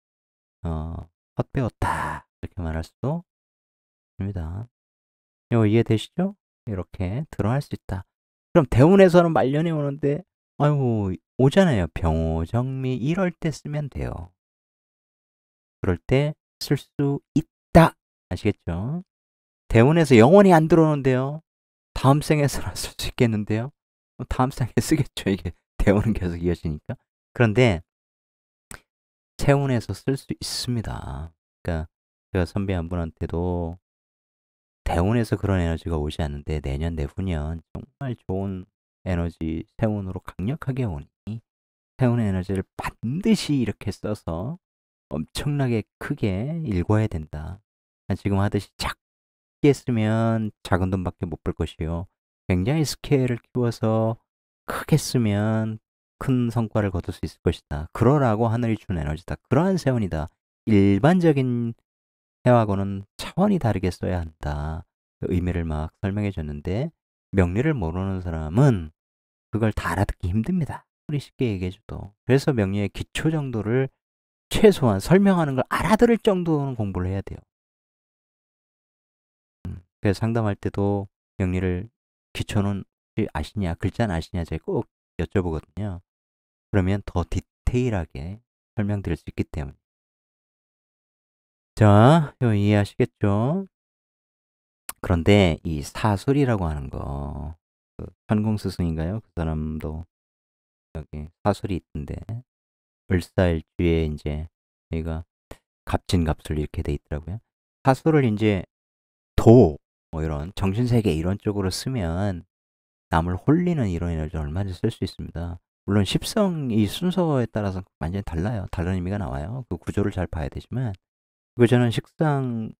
어, 헛배웠다. 이렇게 말할 수도 있습니다. 이거 이해되시죠? 이렇게 드러날 수 있다. 그럼 대운에서는 말년이 오는데 아유 오잖아요. 병호, 정미 이럴 때 쓰면 돼요. 그럴 때 쓸 수 있다. 아시겠죠? 대운에서 영원히 안 들어오는데요. 다음 생에서는 쓸 수 있겠는데요. 다음 생에 쓰겠죠. 이게 대운은 계속 이어지니까. 그런데 체운에서 쓸 수 있습니다. 그러니까 제가 선배 한 분한테도 대운에서 그런 에너지가 오지 않는데 내년 내후년 정말 좋은 에너지 세운으로 강력하게 오니 세운의 에너지를 반드시 이렇게 써서 엄청나게 크게 읽어야 된다. 지금 하듯이 작게 쓰면 작은 돈밖에 못 벌 것이요. 굉장히 스케일을 키워서 크게 쓰면 큰 성과를 거둘 수 있을 것이다. 그러라고 하늘이 준 에너지다. 그러한 세운이다. 일반적인 해하고는 차원이 다르게 써야 한다. 그 의미를 막 설명해 줬는데 명리를 모르는 사람은 그걸 다 알아듣기 힘듭니다. 우리 쉽게 얘기해 줘도. 그래서 명리의 기초 정도를 최소한 설명하는 걸 알아들을 정도는 공부를 해야 돼요. 그래서 상담할 때도 명리를 기초는 혹시 아시냐, 글자는 아시냐 제가 꼭 여쭤보거든요. 그러면 더 디테일하게 설명드릴 수 있기 때문에. 자, 이거 이해하시겠죠? 그런데 이 사술이라고 하는 거, 그 천공 스승인가요? 그 사람도 여기 사술이 있던데 을사일주에 이제 여기가 갑진갑술 이렇게 돼 있더라고요. 사술을 이제 뭐 이런 정신세계 이런 쪽으로 쓰면 남을 홀리는 이런 에너지 얼마든지 쓸 수 있습니다. 물론 십성이 순서에 따라서 완전히 달라요. 다른 의미가 나와요. 그 구조를 잘 봐야 되지만 구조는 식상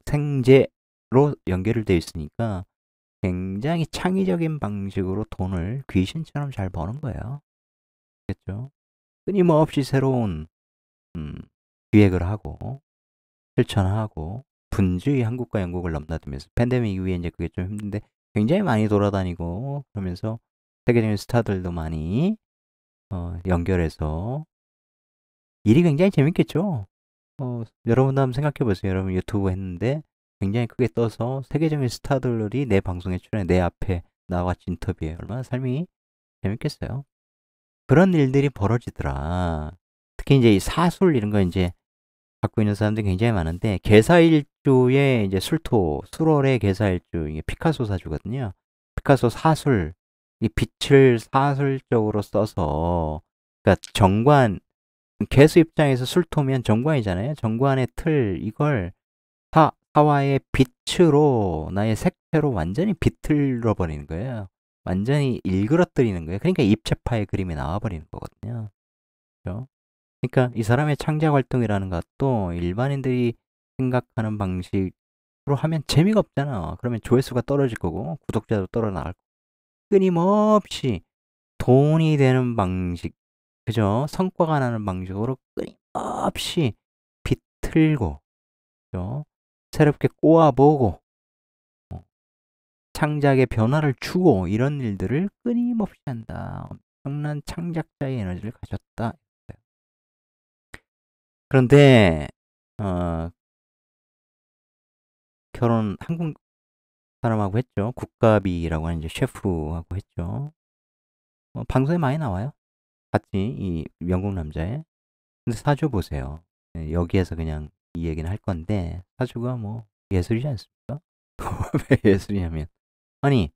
생제로 연결되어 있으니까 굉장히 창의적인 방식으로 돈을 귀신처럼 잘 버는 거예요. 그렇죠? 끊임없이 새로운 기획을 하고 실천하고 분주히 한국과 영국을 넘나들면서 팬데믹 이후에 이제 그게 좀 힘든데 굉장히 많이 돌아다니고 그러면서 세계적인 스타들도 많이 연결해서 일이 굉장히 재밌겠죠. 여러분도 한번 생각해 보세요. 여러분 유튜브 했는데 굉장히 크게 떠서 세계적인 스타들이 내 방송에 출연해 내 앞에 나와 같이 인터뷰해. 얼마나 삶이 재밌겠어요. 그런 일들이 벌어지더라. 특히 이제 이 사술 이런 거 이제 갖고 있는 사람들이 굉장히 많은데 계사일주의 이제 술월의 계사일주 이게 피카소 사주거든요. 피카소 사술 이 빛을 사술적으로 써서 그러니까 정관 개수 입장에서 술토면 정관이잖아요. 정관의 틀 이걸 사와의 빛으로 나의 색채로 완전히 비틀어 버리는 거예요. 완전히 일그러뜨리는 거예요. 그러니까 입체파의 그림이 나와 버리는 거거든요. 그렇죠? 그러니까 이 사람의 창작 활동이라는 것도 일반인들이 생각하는 방식으로 하면 재미가 없잖아. 그러면 조회수가 떨어질 거고 구독자도 떨어나갈 거고 끊임없이 돈이 되는 방식, 그죠? 성과가 나는 방식으로 끊임없이 비틀고, 그죠? 새롭게 꼬아보고 창작의 변화를 주고 이런 일들을 끊임없이 한다. 엄청난 창작자의 에너지를 가졌다. 그런데 결혼 한국 사람하고 했죠. 국가비라고 하는 이제 셰프하고 했죠. 방송에 많이 나와요. 같이 이 영국 남자애. 근데 사주 보세요. 네, 여기에서 그냥 이 얘기는 할 건데 사주가 뭐 예술이지 않습니까? 왜 예술이냐면 아니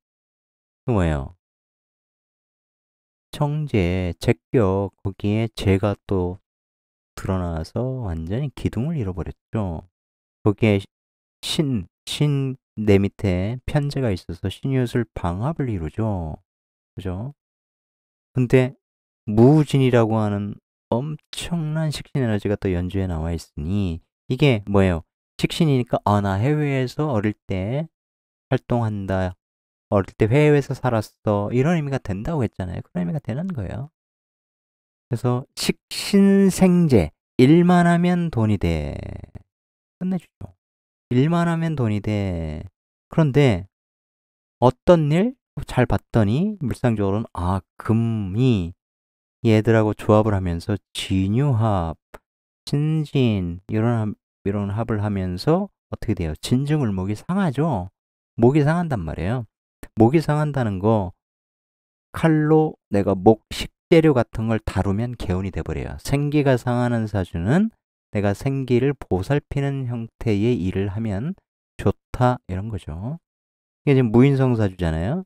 그 뭐예요? 청재, 제격 거기에 제가 또 드러나서 완전히 기둥을 잃어버렸죠. 거기에 신 내 밑에 편제가 있어서 신유술 방합을 이루죠. 그죠? 근데 무진이라고 하는 엄청난 식신 에너지가 또 연주에 나와 있으니 이게 뭐예요? 식신이니까 나 해외에서 어릴 때 활동한다. 어릴 때 해외에서 살았어. 이런 의미가 된다고 했잖아요. 그런 의미가 되는 거예요. 그래서 식신생재 일만 하면 돈이 돼. 끝내주죠. 일만 하면 돈이 돼. 그런데 어떤 일? 잘 봤더니 물상적으로는 금이 얘들하고 조합을 하면서 진유합, 신진 이런 합을 하면서 어떻게 돼요? 진중을목이 상하죠. 목이 상한단 말이에요. 목이 상한다는 거 칼로 내가 식재료 같은 걸 다루면 개운이 돼버려요. 생기가 상하는 사주는 내가 생기를 보살피는 형태의 일을 하면 좋다 이런 거죠. 이게 지금 무인성 사주잖아요.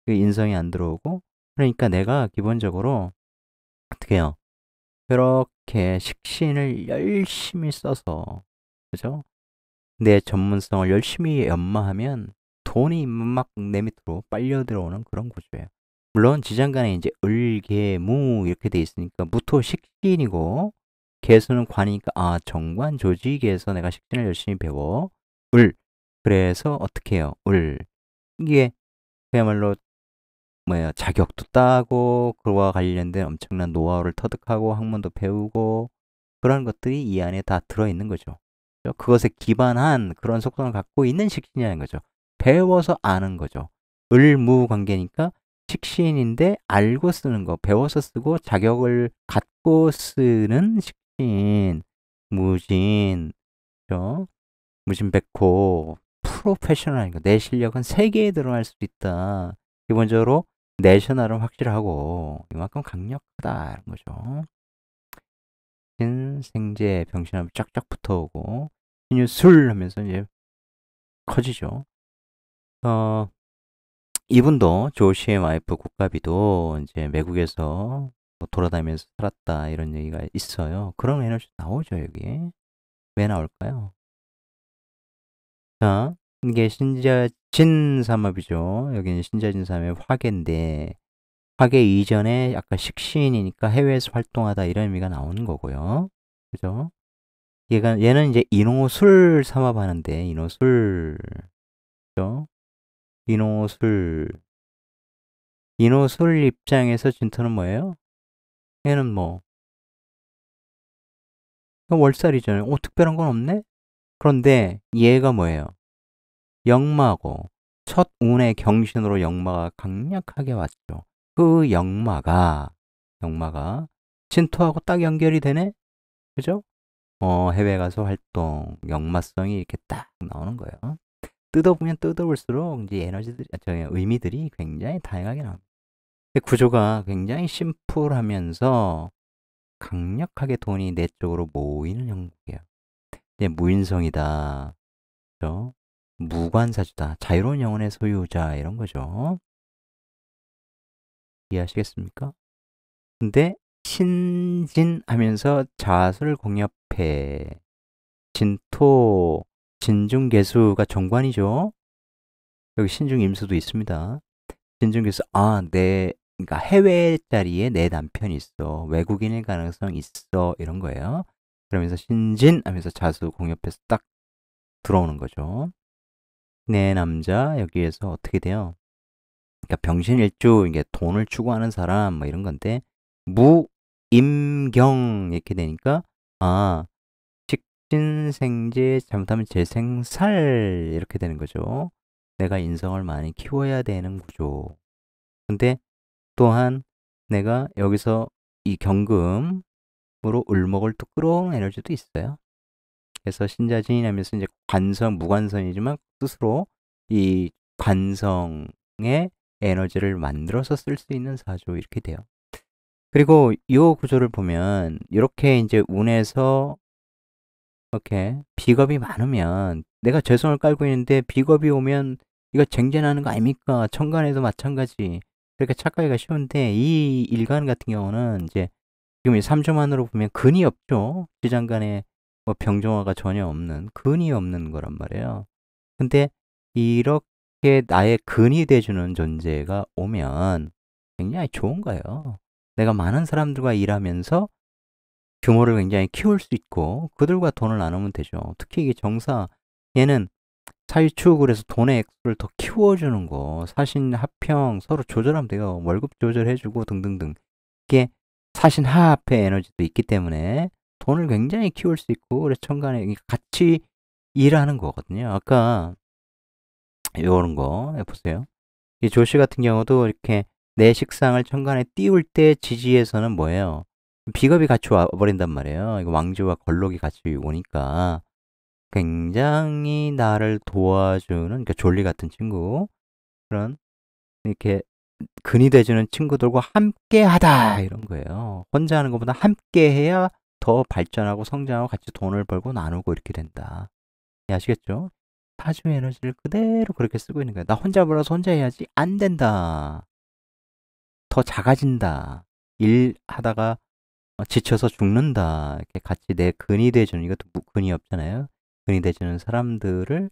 인성이 안 들어오고 그러니까 내가 기본적으로 어떻게 해요? 그렇게 식신을 열심히 써서 그죠? 내 전문성을 열심히 연마하면 돈이 막 내 밑으로 빨려 들어오는 그런 구조예요. 물론 지장간에 이제 을, 개, 무 이렇게 돼 있으니까 무토 식신이고 개수는 관이니까 정관 조직에서 내가 식신을 열심히 배워 을 그래서 어떻게 해요? 을 이게 그야말로 뭐야 자격도 따고 그와 관련된 엄청난 노하우를 터득하고 학문도 배우고 그런 것들이 이 안에 다 들어있는 거죠. 그것에 기반한 그런 속성을 갖고 있는 식신이라는 거죠. 배워서 아는 거죠. 을무 관계니까 식신인데 알고 쓰는 거, 배워서 쓰고 자격을 갖고 쓰는 식신, 무진, 그죠? 무진백호, 프로페셔널한 거. 내 실력은 세계에 드러날 수 있다. 기본적으로 내셔널은 확실하고 이만큼 강력하다 이런 거죠. 생제 병신하면 쫙쫙 붙어오고 신유 술 하면서 이제 커지죠. 이분도 조시의 와이프 국가비도 이제 외국에서 뭐 돌아다니면서 살았다 이런 얘기가 있어요. 그런 에너지 나오죠, 여기. 왜 나올까요? 자, 이게 신자진 삼합이죠. 여기는 신자진 삼합의 화계인데, 화계 이전에 약간 식신이니까 해외에서 활동하다 이런 의미가 나오는 거고요. 그죠? 얘는 이제 인호술 삼합하는데, 인호술. 그죠? 인호술. 인호술 입장에서 진토는 뭐예요? 얘는 뭐, 월살이잖아요. 특별한 건 없네? 그런데 얘가 뭐예요? 역마고, 첫 운의 경신으로 역마가 강력하게 왔죠. 그 역마가 진토하고 딱 연결이 되네? 그죠? 해외 가서 활동, 역마성이 이렇게 딱 나오는 거예요. 뜯어보면 뜯어볼수록 이제 에너지들이, 의미들이 굉장히 다양하게 나옵니다. 구조가 굉장히 심플하면서 강력하게 돈이 내 쪽으로 모이는 형국이에요. 이제 무인성이다. 그죠? 무관사주다. 자유로운 영혼의 소유자 이런 거죠. 이해하시겠습니까? 근데 신진하면서 자수를 공nhập해. 진토, 진중개수가 정관이죠. 여기 신중임수도 있습니다. 진중개수, 그러니까 해외 자리에 내 남편이 있어. 외국인일 가능성 있어. 이런 거예요. 그러면서 신진하면서 자수 공nhập 해서 딱 들어오는 거죠. 내 남자, 여기에서 어떻게 돼요? 그러니까 병신일주, 이게 돈을 추구하는 사람, 뭐 이런 건데, 무임경, 이렇게 되니까, 식신생재, 잘못하면 재생살, 이렇게 되는 거죠. 내가 인성을 많이 키워야 되는 구조. 근데 또한 내가 여기서 이 경금으로 을목을 또 끌어오는 에너지도 있어요. 그래서 신자진이 하면서 이제 관성, 무관성이지만 스스로 이 관성의 에너지를 만들어서 쓸 수 있는 사주 이렇게 돼요. 그리고 이 구조를 보면 이렇게 이제 운에서 이렇게 비겁이 많으면 내가 재성을 깔고 있는데 비겁이 오면 이거 쟁쟁하는 거 아닙니까? 천간에도 마찬가지. 그렇게 착각하기가 쉬운데 이 일간 같은 경우는 이제 지금 이 3주만으로 보면 근이 없죠. 지장간에 뭐 병정화가 전혀 없는 근이 없는 거란 말이에요. 근데 이렇게 나의 근이 돼주는 존재가 오면 굉장히 좋은 거예요. 내가 많은 사람들과 일하면서 규모를 굉장히 키울 수 있고 그들과 돈을 나누면 되죠. 특히 이게 정사 얘는 사유축을 해서 돈의 액수를 더 키워주는 거 사신 합평 서로 조절하면 돼요. 월급 조절해주고 등등등 이게 사신하합의 에너지도 있기 때문에 돈을 굉장히 키울 수 있고 그래서 천간에 같이 일하는 거거든요. 아까 요런 거 보세요. 이 조씨 같은 경우도 이렇게 내 식상을 천간에 띄울 때 지지에서는 뭐예요? 비겁이 같이 와버린단 말이에요. 이거 왕지와 걸록이 같이 오니까 굉장히 나를 도와주는 그러니까 졸리 같은 친구 그런 이렇게 근이 돼주는 친구들과 함께 하다 이런 거예요. 혼자 하는 것보다 함께 해야 더 발전하고 성장하고 같이 돈을 벌고 나누고 이렇게 된다. 아시겠죠? 사주 에너지를 그대로 그렇게 쓰고 있는 거야. 나 혼자 벌어서 혼자 해야지 안 된다. 더 작아진다. 일 하다가 지쳐서 죽는다. 이렇게 같이 내 근이 돼주는 이것도 근이 없잖아요. 근이 돼주는 사람들을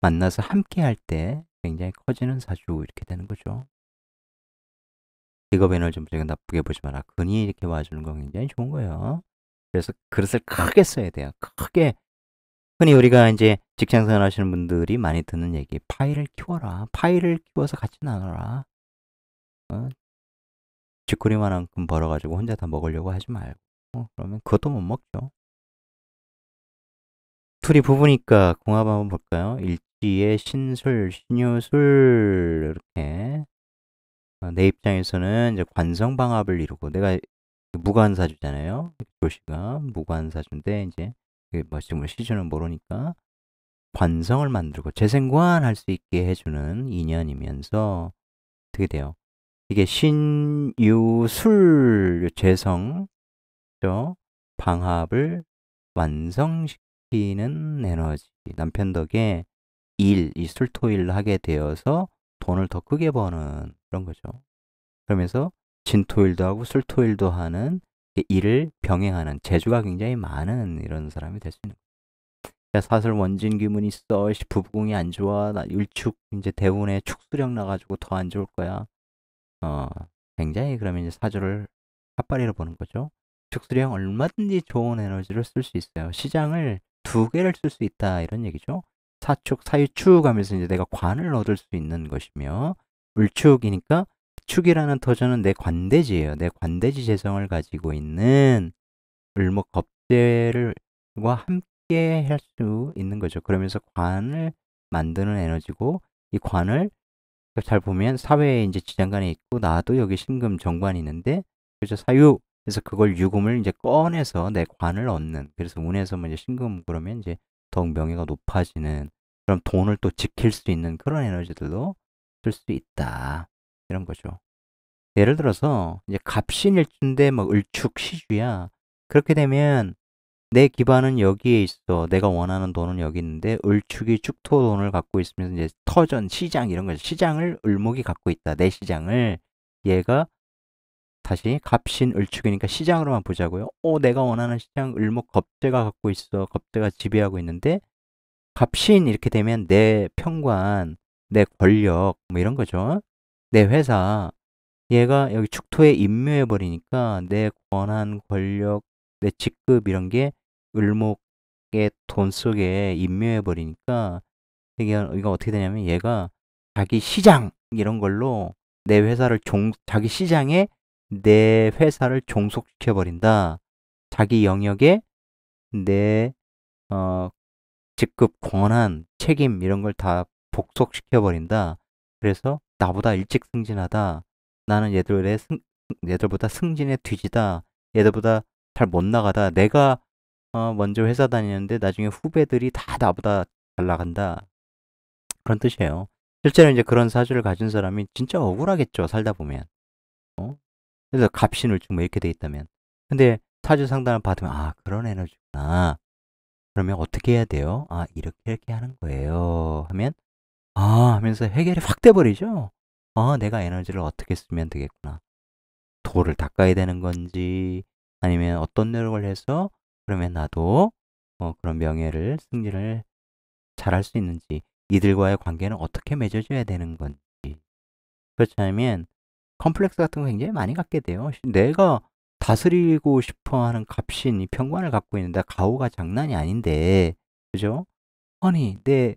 만나서 함께 할 때 굉장히 커지는 사주 이렇게 되는 거죠. 직업 에너지 좀 제가 나쁘게 보지 마라. 근이 이렇게 와주는 건 굉장히 좋은 거예요. 그래서 그릇을 크게 써야 돼요. 크게. 흔히 우리가 이제 직장생활 하시는 분들이 많이 듣는 얘기, 파이를 키워라. 파이를 키워서 같이 나눠라. 쥐꼬리만큼 벌어가지고 혼자 다 먹으려고 하지 말고. 그러면 그것도 못 먹죠. 둘이 부부니까 궁합 한번 볼까요? 일지의 신술, 신유술 이렇게 내 입장에서는 이제 관성방합을 이루고 내가 무관사주잖아요. 조시가 무관사주인데 이제 뭐 지금 시주는 모르니까 관성을 만들고 재생관할 수 있게 해주는 인연이면서 어떻게 돼요? 이게 신유술 재성 방합을 완성시키는 에너지 남편 덕에 이 술토일 하게 되어서 돈을 더 크게 버는 그런 거죠. 그러면서 진토일도 하고 술토일도 하는 일을 병행하는 재주가 굉장히 많은 이런 사람이 될 수 있는 거예요. 야, 사슬 원진 기문 있어. 부부궁이 안 좋아. 나 일축 이제 대운에 축수령 나가지고 더 안 좋을 거야. 어, 굉장히 그러면 이제 사주를 핫바리로 보는 거죠. 축수령 얼마든지 좋은 에너지를 쓸 수 있어요. 시장을 두 개를 쓸 수 있다 이런 얘기죠. 사축, 사유축 하면서 이제 내가 관을 얻을 수 있는 것이며 을축이니까 축이라는 터전은 내 관대지예요. 내 관대지 재성을 가지고 있는 을목 겁재를과 함께 할 수 있는 거죠. 그러면서 관을 만드는 에너지고 이 관을 잘 보면 사회에 이제 지장간에 있고 나도 여기 신금 정관이 있는데 그래서 사유 그래서 그걸 유금을 이제 꺼내서 내 관을 얻는 그래서 운에서 뭐 이제 신금 그러면 이제 더욱 명예가 높아지는 그럼 돈을 또 지킬 수 있는 그런 에너지들도 쓸 수 있다 이런 거죠. 예를 들어서 이제 갑신일주인데 뭐 을축 시주야. 그렇게 되면 내 기반은 여기에 있어. 내가 원하는 돈은 여기 있는데 을축이 축토 돈을 갖고 있으면서 이제 터전, 시장 이런 거죠. 시장을 을목이 갖고 있다. 내 시장을 얘가 다시 갑신 을축이니까 시장으로만 보자고요. 내가 원하는 시장 을목 겁재가 갖고 있어. 겁재가 지배하고 있는데 갑신 이렇게 되면 내 평관, 내 권력 뭐 이런 거죠. 내 회사 얘가 여기 축토에 임묘해 버리니까 내 권한, 권력, 내 직급 이런 게 을목의 돈 속에 임묘해 버리니까 이거 어떻게 되냐면 얘가 자기 시장 이런 걸로 내 회사를 자기 시장에 내 회사를 종속시켜 버린다. 자기 영역에 내 직급, 권한, 책임 이런 걸 다 복속시켜 버린다. 그래서 나보다 일찍 승진하다. 나는 얘들보다 승진에 뒤지다. 얘들보다 잘 못 나가다. 내가 먼저 회사 다니는데 나중에 후배들이 다 나보다 잘 나간다. 그런 뜻이에요. 실제로 이제 그런 사주를 가진 사람이 진짜 억울하겠죠. 살다 보면. 그래서 갑신을축 뭐 이렇게 돼 있다면. 근데 사주 상담을 받으면 그런 에너지구나. 그러면 어떻게 해야 돼요? 이렇게 하는 거예요. 하면 하면서 해결이 확 돼버리죠. 내가 에너지를 어떻게 쓰면 되겠구나. 도를 닦아야 되는 건지 아니면 어떤 노력을 해서 그러면 나도 그런 명예를 승진을 잘할 수 있는지 이들과의 관계는 어떻게 맺어줘야 되는 건지 그렇지 않으면 컴플렉스 같은 거 굉장히 많이 갖게 돼요. 내가 다스리고 싶어 하는 갑신, 이 평관을 갖고 있는데 가오가 장난이 아닌데 그죠? 아니 내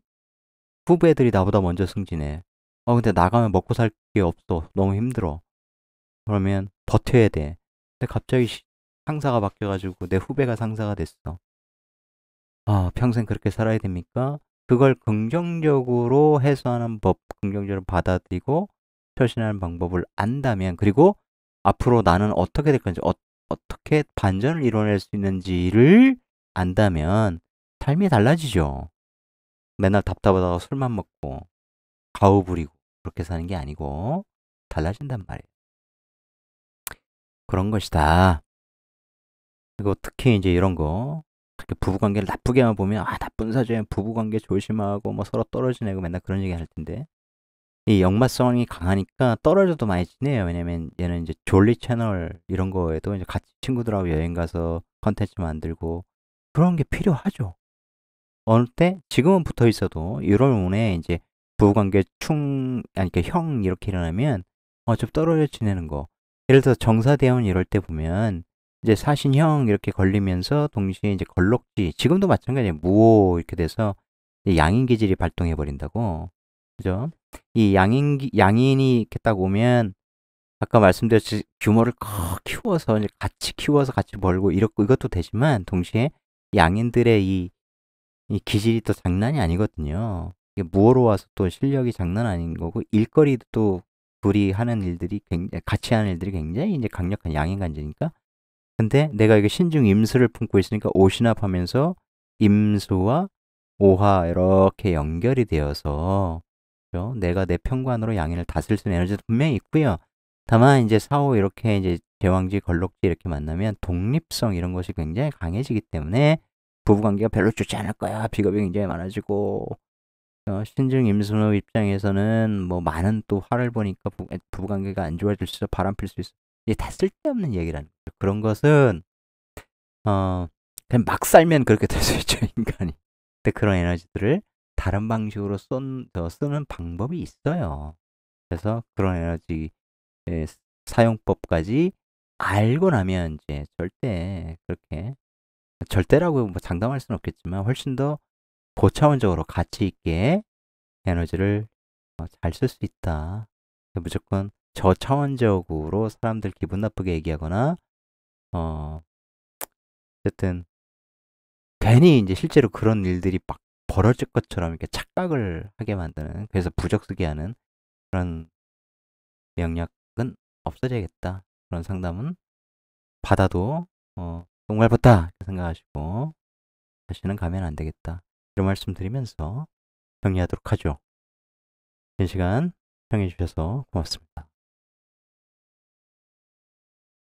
후배들이 나보다 먼저 승진해. 근데 나가면 먹고 살 게 없어. 너무 힘들어. 그러면 버텨야 돼. 근데 갑자기 상사가 바뀌어가지고 내 후배가 상사가 됐어. 평생 그렇게 살아야 됩니까? 그걸 긍정적으로 해소하는 법, 긍정적으로 받아들이고 처신하는 방법을 안다면 그리고 앞으로 나는 어떻게 될 건지 어떻게 반전을 이뤄낼 수 있는지를 안다면 삶이 달라지죠. 맨날 답답하다가 술만 먹고 가오 부리고 그렇게 사는 게 아니고 달라진단 말이에요. 그런 것이다. 그리고 특히 이제 이런 거 특히 부부관계를 나쁘게만 보면 나쁜 사주에 부부관계 조심하고 뭐 서로 떨어지내고 맨날 그런 얘기 할 텐데 이 역마성이 강하니까 떨어져도 많이 지내요. 왜냐면 얘는 이제 졸리 채널 이런 거에도 이제 같이 친구들하고 여행 가서 컨텐츠 만들고 그런 게 필요하죠. 어느 때 지금은 붙어 있어도 1월 운에 이제 부부관계 형 이렇게 일어나면 좀 떨어져 지내는 거. 예를 들어서 정사대운 이럴 때 보면 이제 사신형 이렇게 걸리면서 동시에 이제 걸럭지 지금도 마찬가지예요. 무호 이렇게 돼서 양인 기질이 발동해 버린다고. 그죠? 이 양인이 이렇게 딱 오면 아까 말씀드렸듯이 규모를 키워서 이제 같이 키워서 같이 벌고 이것도 되지만 동시에 양인들의 이 기질이 또 장난이 아니거든요. 이게 무어로 와서 또 실력이 장난 아닌 거고 일거리도 또 둘이 하는 일들이 같이 하는 일들이 굉장히 이제 강력한 양인 간지니까. 근데 내가 이게 신중 임수를 품고 있으니까 오신합하면서 임수와 오화 이렇게 연결이 되어서 그렇죠? 내가 내 평관으로 양인을 다스릴 수 있는 에너지도 분명히 있고요. 다만 이제 사오 이렇게 이제 제왕지 걸럭지 이렇게 만나면 독립성 이런 것이 굉장히 강해지기 때문에 부부관계가 별로 좋지 않을 거야. 비겁이 굉장히 많아지고 신증 임순호 입장에서는 뭐 많은 또 화를 보니까 부부관계가 안 좋아질 수 있어, 바람 필 수 있어. 이게 다 쓸데없는 얘기라는 거죠. 그런 것은 그냥 막 살면 그렇게 될 수 있죠, 인간이. 근데 그런 에너지들을 다른 방식으로 쓰는 방법이 있어요. 그래서 그런 에너지 사용법까지 알고 나면 이제 절대 그렇게, 절대라고 뭐 장담할 수는 없겠지만 훨씬 더 고차원적으로 가치 있게 에너지를 잘 쓸 수 있다. 무조건 저차원적으로 사람들 기분 나쁘게 얘기하거나 어쨌든 괜히 이제 실제로 그런 일들이 막 벌어질 것처럼 이렇게 착각을 하게 만드는, 그래서 부적쓰게 하는 그런 영역은 없어져야겠다. 그런 상담은 받아도 똥 밟았다 이렇게 생각하시고 다시는 가면 안 되겠다. 이런 말씀 드리면서 정리하도록 하죠. 긴 시간 청해 주셔서 고맙습니다.